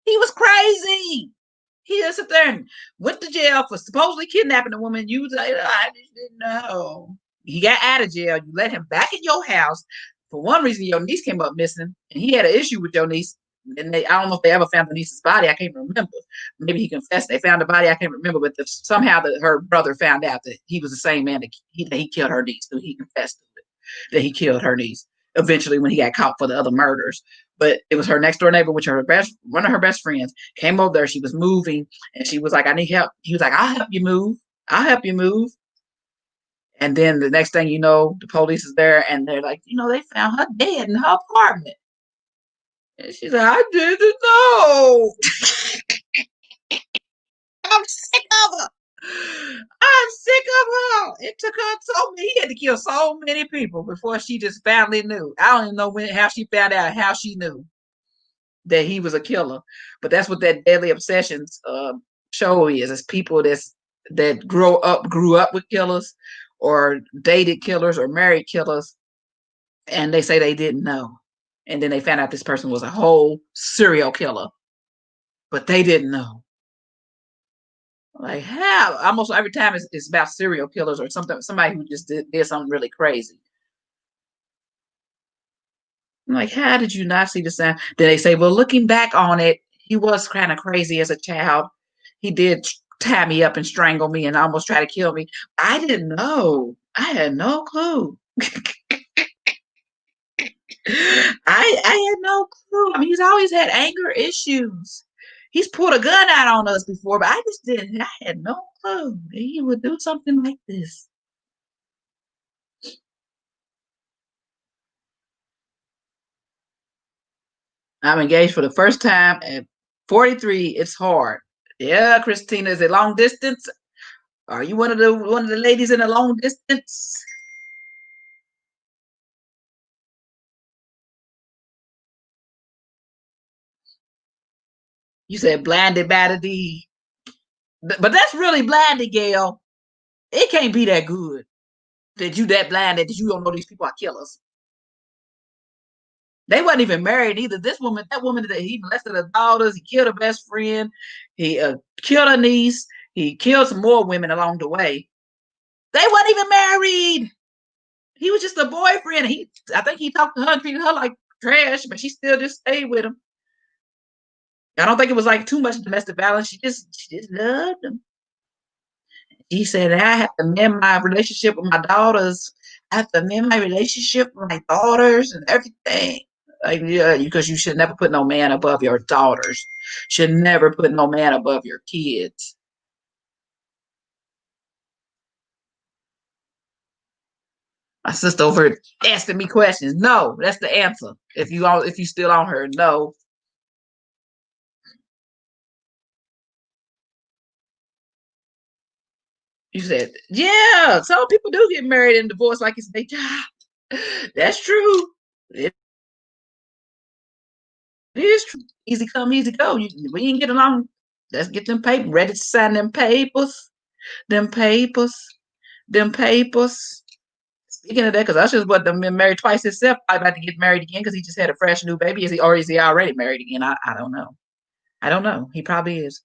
He was crazy. He just sat there and went to jail for supposedly kidnapping a woman. You was like, I just didn't know. He got out of jail. You let him back in your house. For one reason, your niece came up missing, and he had an issue with your niece. And I don't know if they ever found the niece's body. I can't remember. Maybe he confessed they found the body. I can't remember. But somehow her brother found out that he was the same man that he killed her niece. So he confessed that he killed her niece eventually when he got caught for the other murders. But it was her next door neighbor, which one of her best friends came over there. She was moving and she was like, I need help. He was like, I'll help you move. I'll help you move. And then the next thing you know, the police is there and they're like, they found her dead in her apartment. And she's like, I didn't know. I'm sick of her. I'm sick of her. It took her so many. He had to kill so many people before she just finally knew. I don't even know how she found out how she knew that he was a killer. But that's what that Deadly Obsessions show is. It's people that grew up with killers, or dated killers, or married killers, and they say they didn't know, and then they found out this person was a whole serial killer, but they didn't know. Like how? Almost every time it's about serial killers or somebody who just did something really crazy. I'm like, how did you not see the sign? Then they say, well, looking back on it, he was kind of crazy as a child. He did tie me up and strangle me and almost try to kill me. I didn't know. I had no clue. I had no clue. I mean, he's always had anger issues. He's pulled a gun out on us before, but I just didn't. I had no clue that he would do something like this. I'm engaged for the first time at 43. It's hard. Yeah, Christina, is it long distance? Are you one of the ladies in a long distance? You said blinded by the deed. But that's really blinded, Gail. It can't be that good that you that blinded that you don't know these people are killers. They wasn't even married either. That woman that he molested her daughters, he killed her best friend, he killed her niece, he killed some more women along the way. They wasn't even married. He was just a boyfriend. I think he talked to her and treated her like trash, but she still just stayed with him. I don't think it was like too much domestic violence. She just loved him. He said, I have to mend my relationship with my daughters. I have to mend my relationship with my daughters and everything. Like, yeah, because you should never put no man above your daughters. Should never put no man above your kids. My sister over asking me questions. No, that's the answer. If you still on her, no. You said, yeah, some people do get married and divorced like it's their job. That's true. It is true. Easy come, easy go. We ain't get along. Let's get them papers ready to sign them papers. Them papers. Them papers. Speaking of that, because Usher's been married twice himself. I about to get married again because he just had a fresh new baby. Is he already married again? I don't know. I don't know. He probably is.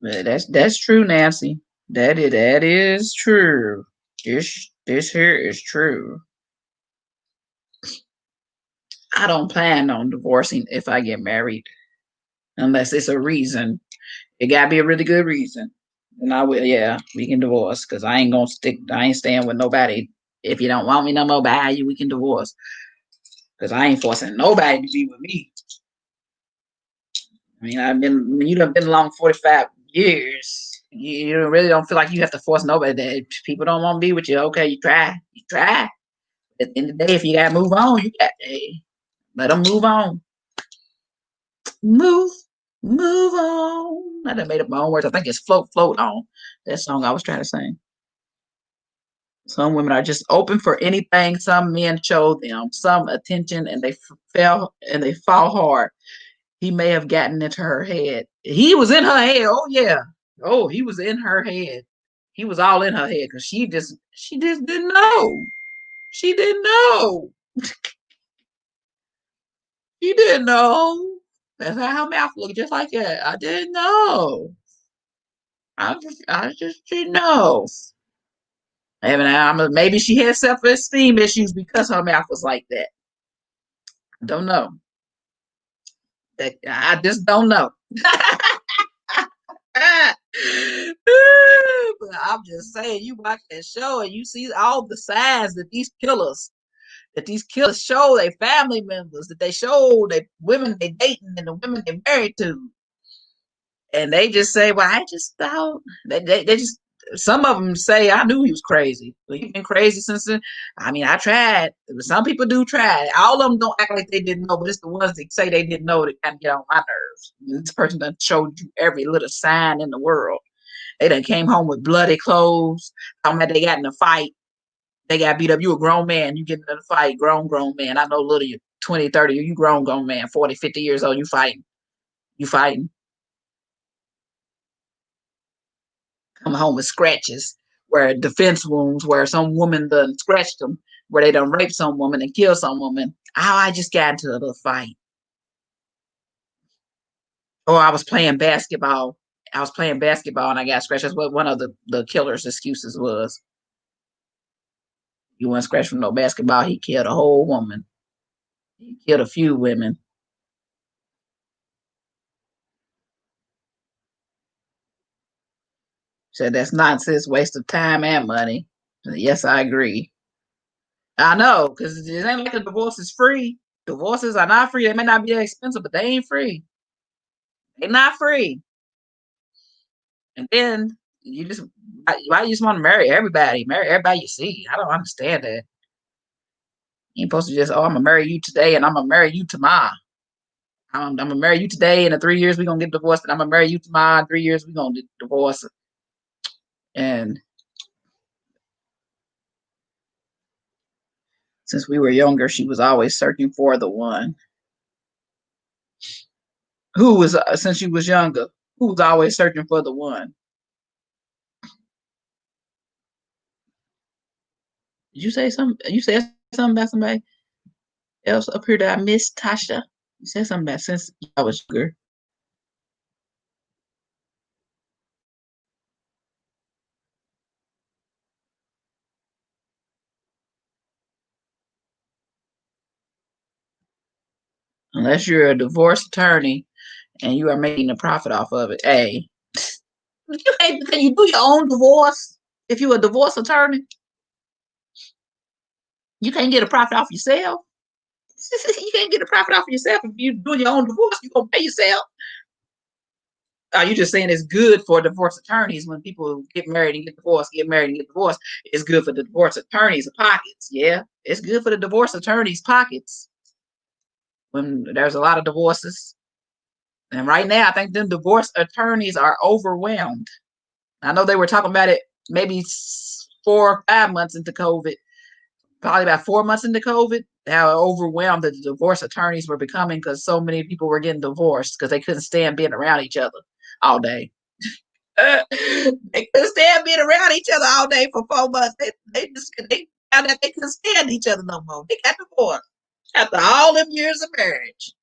Yeah, that's true, Nancy. That is true. This here is true. I don't plan on divorcing if I get married, unless it's a reason. It gotta be a really good reason. And I will, yeah, we can divorce because I ain't gonna stick. I ain't staying with nobody. If you don't want me no more, bye. We can divorce because I ain't forcing nobody to be with me. I mean, you done been along 45 years. You really don't feel like you have to force nobody. That if people don't want to be with you, okay, you try. At the end of the day, if you gotta move on, you got. Hey. Let them move on. Move, move on. I done made up my own words. I think it's float, float on. That song I was trying to sing. Some women are just open for anything. Some men show them some attention and they fell and they fall hard. He may have gotten into her head. He was in her head. Oh yeah. Oh, he was in her head. He was all in her head because she just didn't know. She didn't know. She didn't know. That's how her mouth looked, just like that. I didn't know. I just didn't know. Maybe she had self-esteem issues because her mouth was like that. Don't know. I just don't know. But I'm just saying, you watch that show and you see all the signs that these killers show their family members, that they show the women they dating and the women they married to, and they just say, "Well, I just thought they just." Some of them say, "I knew he was crazy. Well, he's been crazy since then." I mean, I tried. Some people do try. All of them don't act like they didn't know, but it's the ones that say they didn't know that kind of get on my nerves. This person done showed you every little sign in the world. They done came home with bloody clothes. Talking about they got in a fight. They got beat up. You a grown man. You get in a fight. Grown man. I know little you 20, 30. You grown man. 40, 50 years old. You fighting. You fighting. Come home with scratches where defense wounds where some woman done scratched them, where they done raped some woman and killed some woman. Oh, I just got into a little fight. Or I was playing basketball. I was playing basketball and I got scratched. That's what one of the killer's excuses was. You weren't scratched from no basketball. He killed a whole woman. He killed a few women. Said that's nonsense, waste of time and money. Yes, I agree. I know, because it ain't like the divorce is free. Divorces are not free. They may not be that expensive, but they ain't free. They're not free. And then you just why you just want to marry everybody? Marry everybody you see. I don't understand that. You ain't supposed to just, oh, I'm gonna marry you today and I'm gonna marry you tomorrow. I'm gonna marry you today, and in 3 years we're gonna get divorced, and I'm gonna marry you tomorrow. In 3 years we're gonna get divorced. And since we were younger, she was always searching for the one who was since she was younger, who was always searching for the one. Did you say something? You said something about somebody else up here that I missed, Tasha? You said something about since I was younger. Unless you're a divorce attorney and you are making a profit off of it. Hey, can you do your own divorce if you're a divorce attorney? You can't get a profit off yourself. You can't get a profit off of yourself if you're doing your own divorce. You're gonna pay yourself. Are you just saying it's good for divorce attorneys when people get married and get divorced, get married and get divorced? It's good for the divorce attorneys' pockets. Yeah, it's good for the divorce attorneys' pockets when there's a lot of divorces. And right now, I think them divorce attorneys are overwhelmed. I know they were talking about it maybe 4 or 5 months into COVID, probably about 4 months into COVID, how overwhelmed the divorce attorneys were becoming because so many people were getting divorced because they couldn't stand being around each other all day. They couldn't stand being around each other all day for 4 months. They found out they couldn't stand each other no more. They got divorced after all them years of marriage.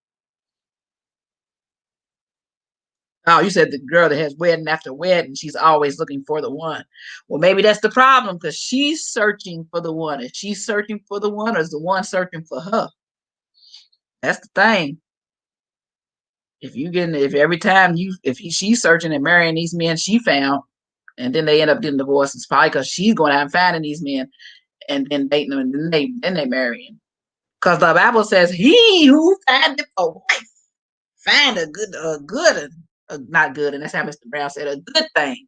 Oh, you said the girl that has wedding after wedding, she's always looking for the one. Well, maybe that's the problem because she's searching for the one. Is she searching for the one or is the one searching for her? That's the thing. If every time she's searching and marrying these men she found, and then they end up getting divorced, it's probably because she's going out and finding these men and then dating them and then they marry him. Because the Bible says, "He who findeth a wife find not good," and that's how Mr. Brown said, a good thing,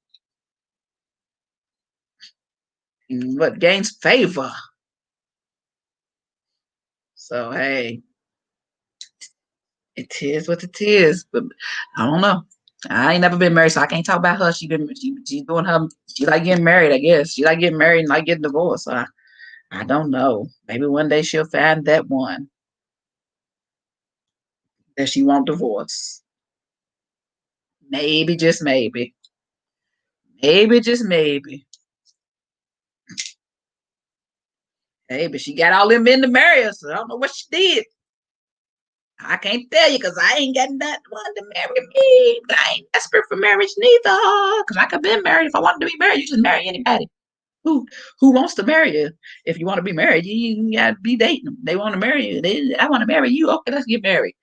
but gains favor. So hey, It is what it is. But I don't know. I ain't never been married, so I can't talk about her. She doing her. She like getting married, I guess. She like getting married and like getting divorced. So I don't know. Maybe one day she'll find that one that she won't divorce. Maybe, just maybe. Maybe, just maybe. Hey, but she got all them men to marry her, so I don't know what she did. I can't tell you because I ain't got that one to marry me. But I ain't desperate for marriage neither. Because I could be married if I wanted to be married. You just marry anybody. Who who wants to marry you? If you want to be married, you gotta be dating them. They want to marry you. I want to marry you. Okay, let's get married.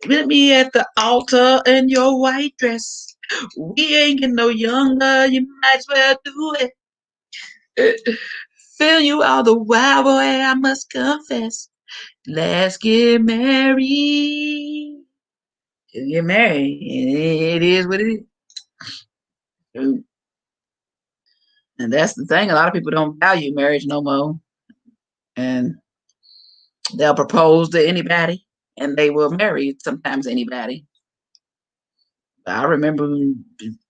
Meet me at the altar in your white dress. We ain't getting no younger. You might as well do it. Feel you all the while, boy. I must confess. Let's get married. Get married. It is what it is. And that's the thing. A lot of people don't value marriage no more. And they'll propose to anybody and they will marry sometimes anybody. I remember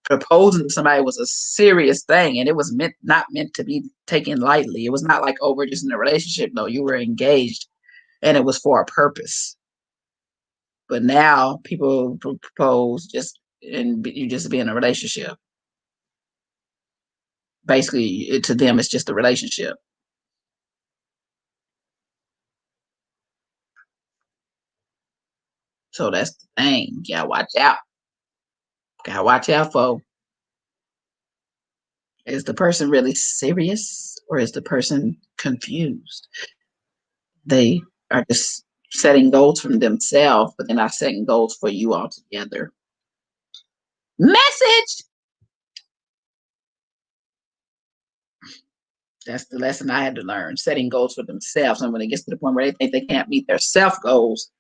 proposing to somebody was a serious thing and it was not meant to be taken lightly. It was not like, oh, we're just in a relationship. No, you were engaged and it was for a purpose. But now people propose just and you just be in a relationship. Basically, to them, it's just a relationship. So that's the thing. You gotta watch out. Gotta watch out for, is the person really serious or is the person confused? They are just setting goals for themselves, but they're not setting goals for you altogether. Message. That's the lesson I had to learn. Setting goals for themselves. And when it gets to the point where they think they can't meet their self goals,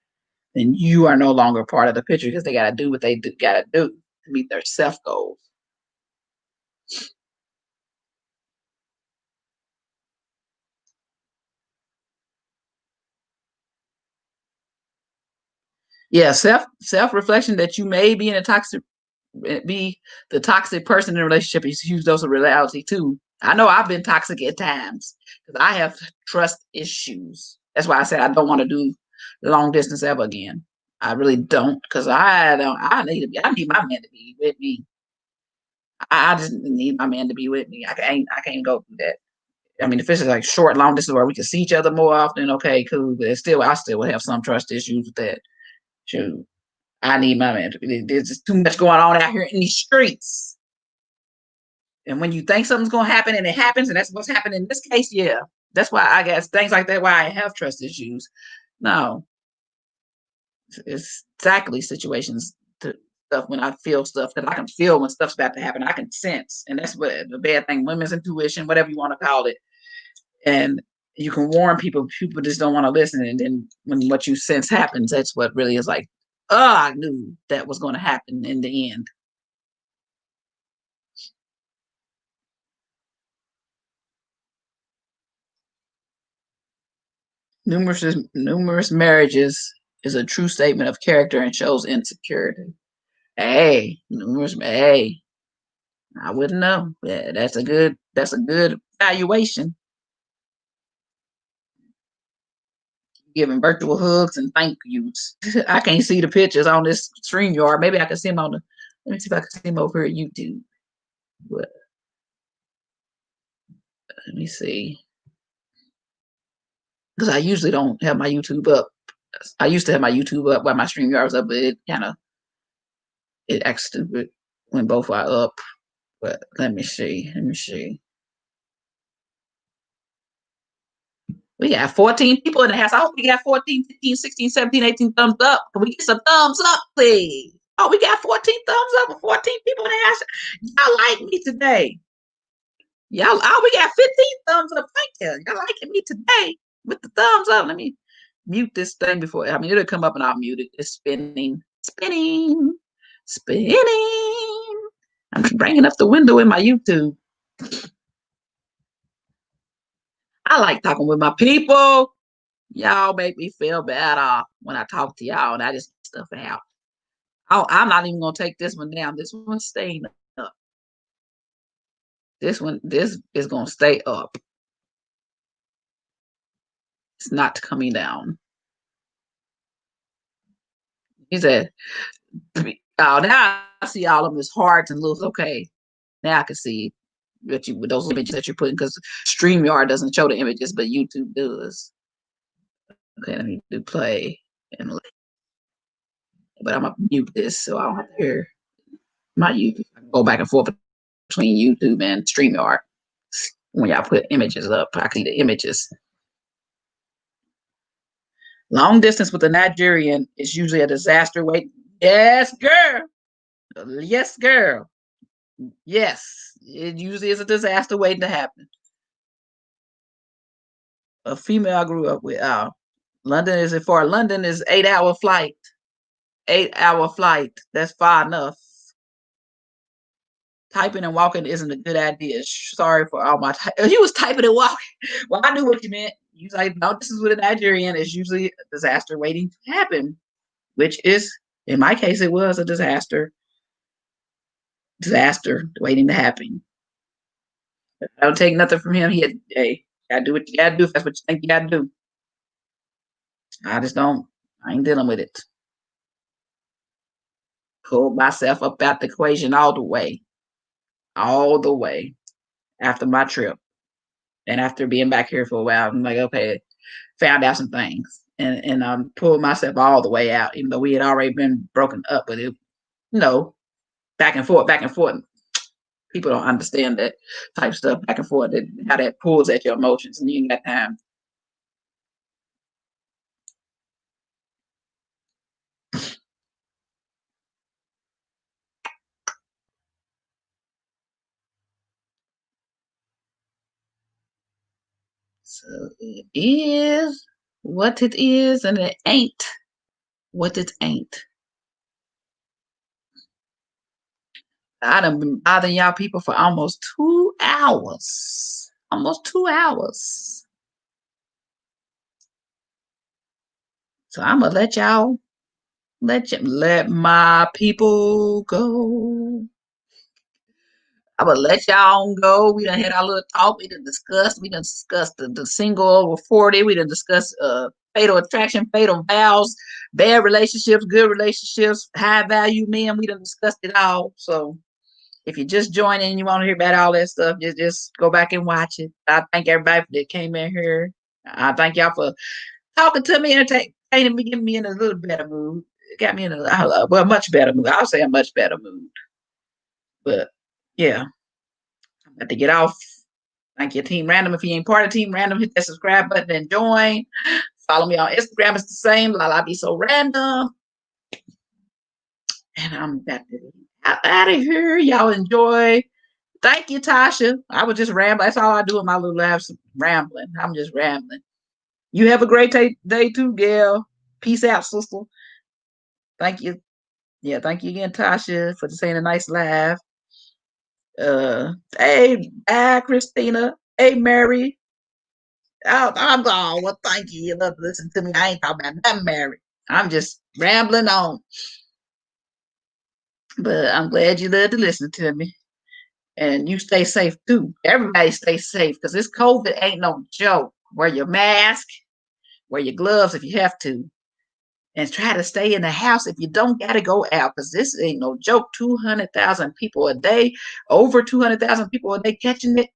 then you are no longer part of the picture because they got to do what they got to do to meet their self goals. Yeah, self reflection that you may be in a toxic, be the toxic person in a relationship is a huge dose of reality too. I know I've been toxic at times because I have trust issues. That's why I said I don't want to do long distance ever again. I really don't because I don't. I need my man to be with me. I just need my man to be with me. I can't go through that. I mean, if it's like short, long distance where we can see each other more often, okay, cool. But still, I still will have some trust issues with that. Shoot, I need my man to be. There's just too much going on out here in these streets. And when you think something's gonna happen and it happens, and that's what's happened in this case, yeah. That's why I guess things like that. Why I have trust issues. No, it's exactly situations to stuff when I feel stuff because I can feel when stuff's about to happen. I can sense, and that's what the bad thing. Women's intuition, whatever you want to call it, and you can warn people. People just don't want to listen, and then when what you sense happens, that's what really is like. Oh, I knew that was going to happen in the end. Numerous marriages is a true statement of character and shows insecurity. Hey, numerous. Hey, I wouldn't know. Yeah, that's a good evaluation. Giving virtual hugs and thank yous. I can't see the pictures on this stream yard. Maybe I can see them on the. Let me see if I can see them over here at YouTube. But let me see, because I usually don't have my YouTube up. I used to have my YouTube up while my stream yard was up, but it kind of it acts stupid when both are up. But let me see. Let me see. We got 14 people in the house. I hope we got 14, 15, 16, 17, 18 thumbs up. Can we get some thumbs up, please? Oh, we got 14 thumbs up with 14 people in the house. Y'all like me today. Y'all, oh, we got 15 thumbs up. Thank you. Y'all liking me today with the thumbs up. Let me mute this thing before. I mean, it'll come up and I'll mute it. It's spinning, spinning, spinning. I'm bringing up the window in my YouTube. I like talking with my people. Y'all make me feel better when I talk to y'all, and I just stuff out. I'm not even gonna take this one down. This one's staying up. This is gonna stay up. It's not coming down. He said, "Oh, now I see all of them as hearts and loose. Okay, now I can see that you with those images that you're putting because StreamYard doesn't show the images, but YouTube does. Okay, let me do play and but I'm gonna mute this so I don't have to hear my YouTube. I can go back and forth between YouTube and StreamYard. When y'all put images up, I can see the images. Long distance with a Nigerian is usually a disaster waiting. Yes, girl. Yes, girl. Yes, it usually is a disaster waiting to happen. A female I grew up with. London is for London is 8 hour flight. 8 hour flight. That's far enough. Typing and walking isn't a good idea. Sorry for all my. You was typing and walking. Well, I knew what you meant. You like, no, this is with a Nigerian. It's usually a disaster waiting to happen, which is, in my case, it was a disaster. Disaster waiting to happen. I don't take nothing from him. He had, hey, gotta do what you gotta do if that's what you think you gotta do. I just don't. I ain't dealing with it. Pulled myself up out the equation all the way. All the way after my trip. And after being back here for a while, I'm like, okay, found out some things. And pulled myself all the way out, even though we had already been broken up, but it, back and forth, back and forth. People don't understand that type of stuff, back and forth, how that pulls at your emotions, and you ain't got time. So it is what it is, and it ain't what it ain't. I done been bothering y'all people for almost 2 hours. Almost 2 hours. So I'm gonna let y'all let my people go. I'm gonna let y'all go. We done had our little talk. We done discussed the single over 40. We done discussed fatal attraction, fatal vows, bad relationships, good relationships, high value men. We done discussed it all. So if you just join in and you want to hear about all that stuff, just go back and watch it. I thank everybody that came in here. I thank y'all for talking to me, entertaining me, getting me in a little better mood. It got me in a much better mood. I'll say a much better mood. But yeah, I'm about to get off. Thank you, Team Random. If you ain't part of Team Random, hit that subscribe button and join. Follow me on Instagram. It's the same. La be so random. And I'm about to get out of here. Y'all enjoy. Thank you, Tasha. I was just rambling. That's all I do in my little lives, rambling. I'm just rambling. You have a great day too, Gail. Peace out, sister. Thank you. Yeah, thank you again, Tasha, for saying a nice laugh. Hey, bye, Christina. Hey, Mary. Oh, I'm gone. Well, thank you. You love to listen to me. I ain't talking about nothing, Mary. I'm just rambling on. But I'm glad you love to listen to me. And you stay safe too. Everybody stay safe because this COVID ain't no joke. Wear your mask, wear your gloves if you have to, and try to stay in the house if you don't got to go out because this ain't no joke. 200,000 people a day, over 200,000 people a day catching it.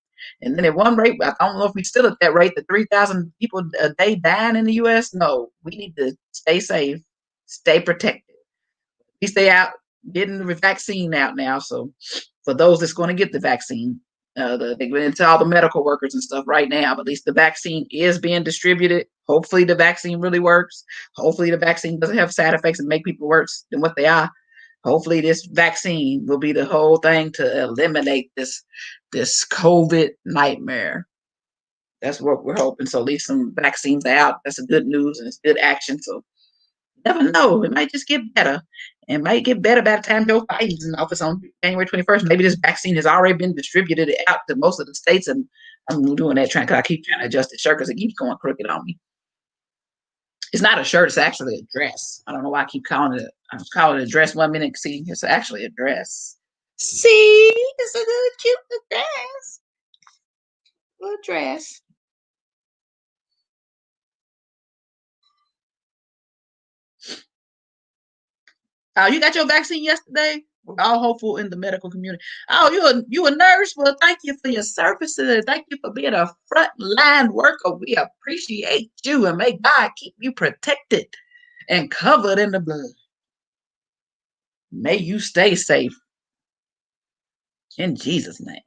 And then at one rate, I don't know if we still at that rate, the 3,000 people a day dying in the U.S. No, we need to stay safe, stay protected. We stay out, getting the vaccine out now. So for those that's going to get the vaccine, they went into all the medical workers and stuff right now, but at least the vaccine is being distributed. Hopefully the vaccine really works. Hopefully the vaccine doesn't have side effects and make people worse than what they are. Hopefully this vaccine will be the whole thing to eliminate this COVID nightmare. That's what we're hoping. So at least some vaccines are out. That's a good news and it's good action. So you never know. It might just get better. It might get better by the time Joe Biden's in office on January 21st. Maybe this vaccine has already been distributed out to most of the states. And I'm doing that because I keep trying to adjust the shirt because it keeps going crooked on me. It's not a shirt, it's actually a dress. I don't know why I keep calling it. I was calling it a dress 1 minute. See, it's actually a dress. See, it's a good, cute little dress. Little dress. Oh, you got your vaccine yesterday? We're all hopeful in the medical community. Oh, you a nurse? Well, thank you for your services. Thank you for being a frontline worker. We appreciate you, and may God keep you protected and covered in the blood. May you stay safe in Jesus' name.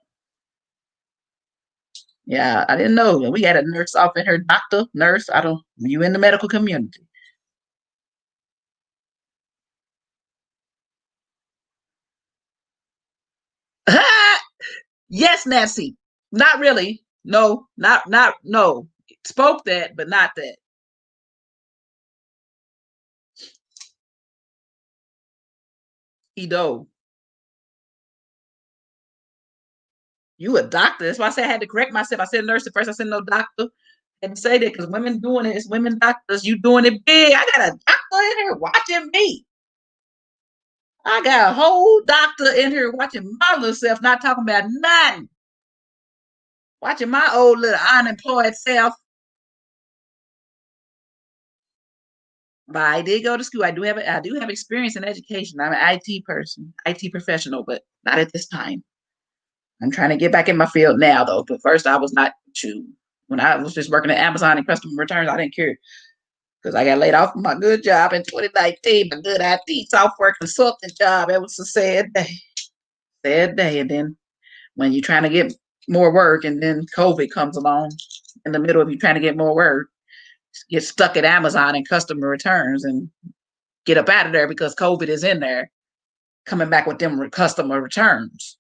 Yeah, I didn't know. We had a nurse off in her, doctor, nurse. I don't. You in the medical community? Yes, Nancy. Not really. No, not no. Spoke that, but not that. Edo. You a doctor. That's why I said I had to correct myself. I said nurse at first. I said no doctor. I had to say that because women doing it. It's women doctors. You doing it big. I got a doctor in here watching me. I got a whole doctor in here watching my little self, not talking about nothing. Watching my old little unemployed self. But I did go to school. I do have experience in education. I'm an IT person, IT professional, but not at this time. I'm trying to get back in my field now though. But first I was not to when I was just working at Amazon and customer returns, I didn't care because I got laid off from my good job in 2019, my good IT software consultant job. It was a sad day. Sad day. And then when you're trying to get more work and then COVID comes along in the middle of you trying to get more work, get stuck at Amazon and customer returns and get up out of there because COVID is in there, coming back with them customer returns.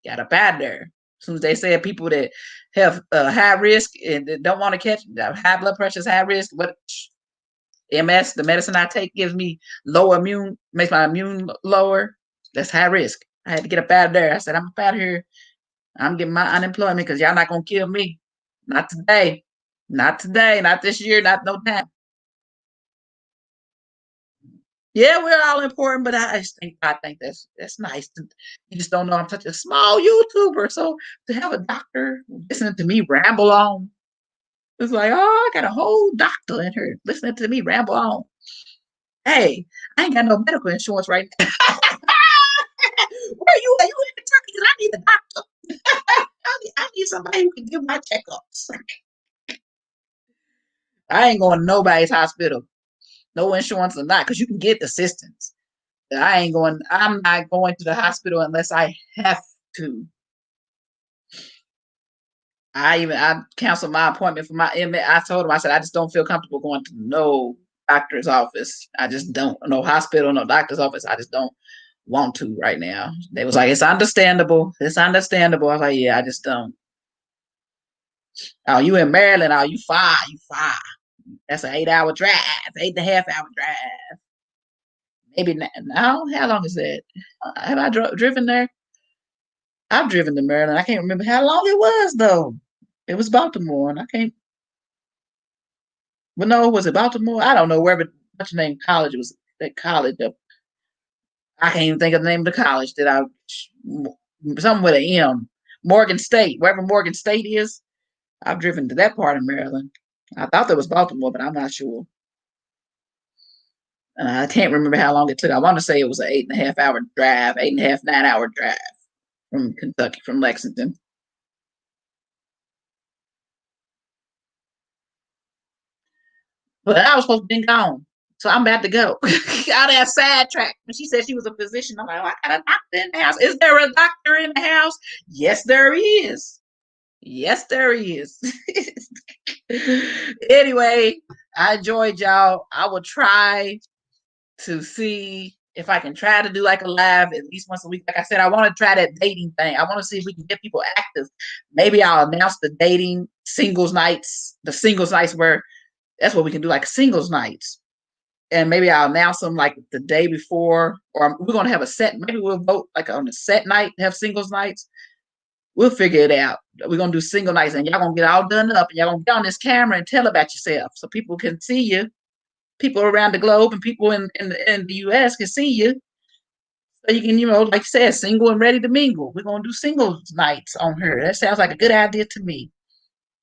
Got up out of there. As soon as they said people that have high risk and don't want to catch high blood pressure is high risk, what MS, the medicine I take gives me low immune, makes my immune lower. That's high risk. I had to get up out of there. I said, I'm up out of here. I'm getting my unemployment because y'all not gonna kill me. Not today. Not today. Not this year. Not no time. Yeah, we're all important, but I think that's nice. You just don't know I'm such a small YouTuber, so to have a doctor listening to me ramble on, it's like, oh, I got a whole doctor in here listening to me ramble on. Hey, I ain't got no medical insurance right now. Where you at? You in Kentucky? 'Cause I need a doctor. I need somebody who can do my checkups. I ain't going to nobody's hospital, no insurance or not, because you can get assistance. I'm not going to the hospital unless I have to. I canceled my appointment for my MA. I told him, I said, I just don't feel comfortable going to no doctor's office. I just don't, no hospital, no doctor's office. I just don't want to right now. They was like, it's understandable. It's understandable. I was like, yeah, I just don't. Oh, you in Maryland? Oh, you far. You far. That's an 8 hour drive, 8.5 hour drive. Maybe now. How long is that? Have I driven there? I've driven to Maryland. I can't remember how long it was though. It was Baltimore, and I can't. Well, no, was it Baltimore? I don't know wherever. What's the name? College was that college? I can't even think of the name of the college that I. Something with an M. Morgan State, wherever Morgan State is. I've driven to that part of Maryland. I thought that was Baltimore, but I'm not sure. I can't remember how long it took. I want to say it was an 8.5 hour drive, 8.5, 9 hour drive from Kentucky, from Lexington. But I was supposed to be gone. So I'm about to go. Out of that sidetrack. When she said she was a physician, I'm like, oh, I got a doctor in the house. Is there a doctor in the house? Yes, there is. Yes, there is. Anyway, I enjoyed y'all. I will try to see if I can try to do like a live at least once a week. Like I said, I want to try that dating thing. I want to see if we can get people active. Maybe I'll announce the dating singles nights, the singles nights where that's what we can do, like singles nights. And maybe I'll announce them like the day before, or we're gonna have a set. Maybe we'll vote like on a set night, have singles nights. We'll figure it out. We're gonna do single nights, and y'all gonna get all done up, and y'all gonna get on this camera and tell about yourself, so people can see you. people around the globe and people in the US can see you. So you can, like you said, single and ready to mingle. We're gonna do singles nights on her. That sounds like a good idea to me.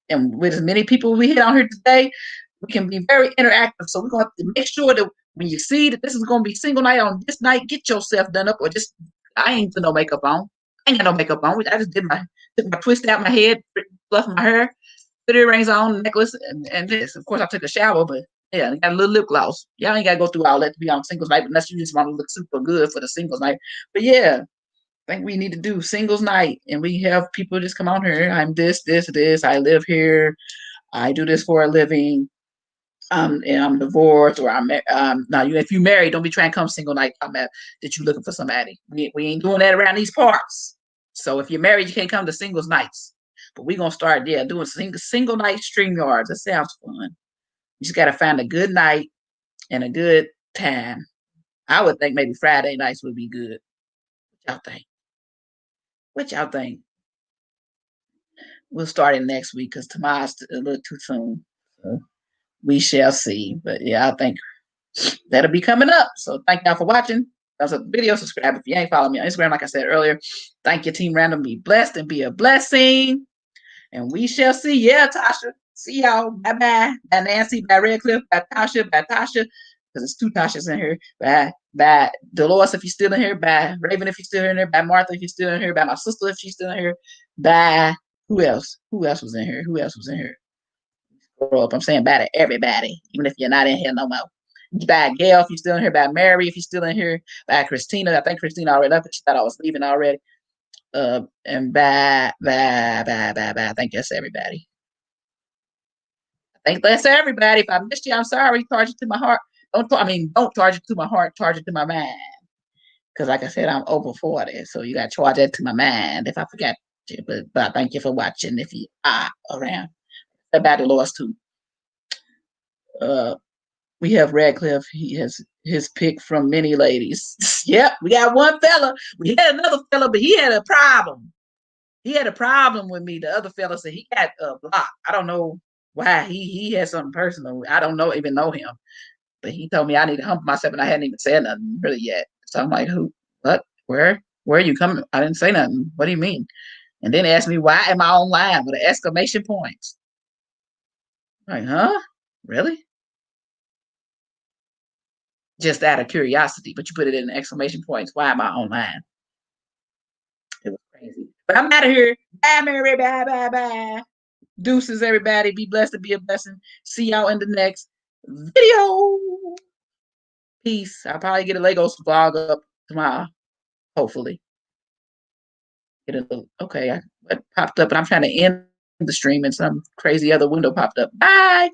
And with as many people we hit on here today, we can be very interactive. So we're gonna have to make sure that when you see that this is gonna be single night on this night, get yourself done up or just I ain't put no makeup on. I ain't got no makeup on. I just took my twist out my head, fluff my hair, put earrings on, necklace, and this. Of course, I took a shower, but yeah, I got a little lip gloss. Y'all ain't got to go through all that to be on singles night unless you just want to look super good for the singles night. But yeah, I think we need to do singles night, and we have people just come on here. I'm this, this, this. I live here. I do this for a living. And I'm divorced, or I'm now. If you married, don't be trying to come single night. I'm at that you looking for somebody. We ain't doing that around these parts. So if you're married, you can't come to singles nights. But we're gonna start doing single night StreamYards. That sounds fun. You just gotta find a good night and a good time. I would think maybe Friday nights would be good. What y'all think? What y'all think? We'll start it next week because tomorrow's a little too soon. So we shall see. But yeah, I think that'll be coming up. So thank y'all for watching. That's a video. Subscribe if you ain't following me on Instagram, like I said earlier. Thank you, Team Random. Be blessed and be a blessing. And we shall see. Yeah, Tasha. See y'all. Bye-bye. Bye, Nancy. Bye, Redcliffe. Bye, Tasha. Bye, Tasha. Because it's two Tashas in here. Bye. Bye, Dolores, if you're still in here. Bye, Raven, if you're still in here. Bye, Martha, if you're still in here. Bye, my sister, if she's still in here. Bye. Who else? Who else was in here? Who else was in here? Scroll up. I'm saying bye to everybody, even if you're not in here no more. Bye, Gail, if you're still in here. Bye, Mary, if you're still in here. Bye, Christina. I think Christina already left, but she thought I was leaving already. And bye. I think that's everybody. I think that's everybody. If I missed you, I'm sorry. Charge it to my heart. Don't charge it to my heart. Charge it to my mind. Because like I said, I'm over 40, so you got to charge that to my mind if I forgot you. But I thank you for watching if you are around. About the Lost too. We have Radcliffe. He has his pick from many ladies. Yep, we got one fella. We had another fella, but he had a problem. He had a problem with me. The other fella said he got blocked. I don't know why. He had something personal. I don't even know him. But he told me I need to humble myself, and I hadn't even said nothing really yet. So I'm like, who? What? Where are you coming? I didn't say nothing. What do you mean? And then asked me why am I online with an exclamation points. I'm like, huh? Really? Just out of curiosity, but you put it in exclamation points. Why am I online? It was crazy. But I'm out of here. Bye, Mary. Bye, bye, bye. Deuces, everybody. Be blessed and be a blessing. See y'all in the next video. Peace. I'll probably get a Legos vlog up tomorrow. Hopefully. Okay, what popped up, and I'm trying to end the stream and some crazy other window popped up. Bye.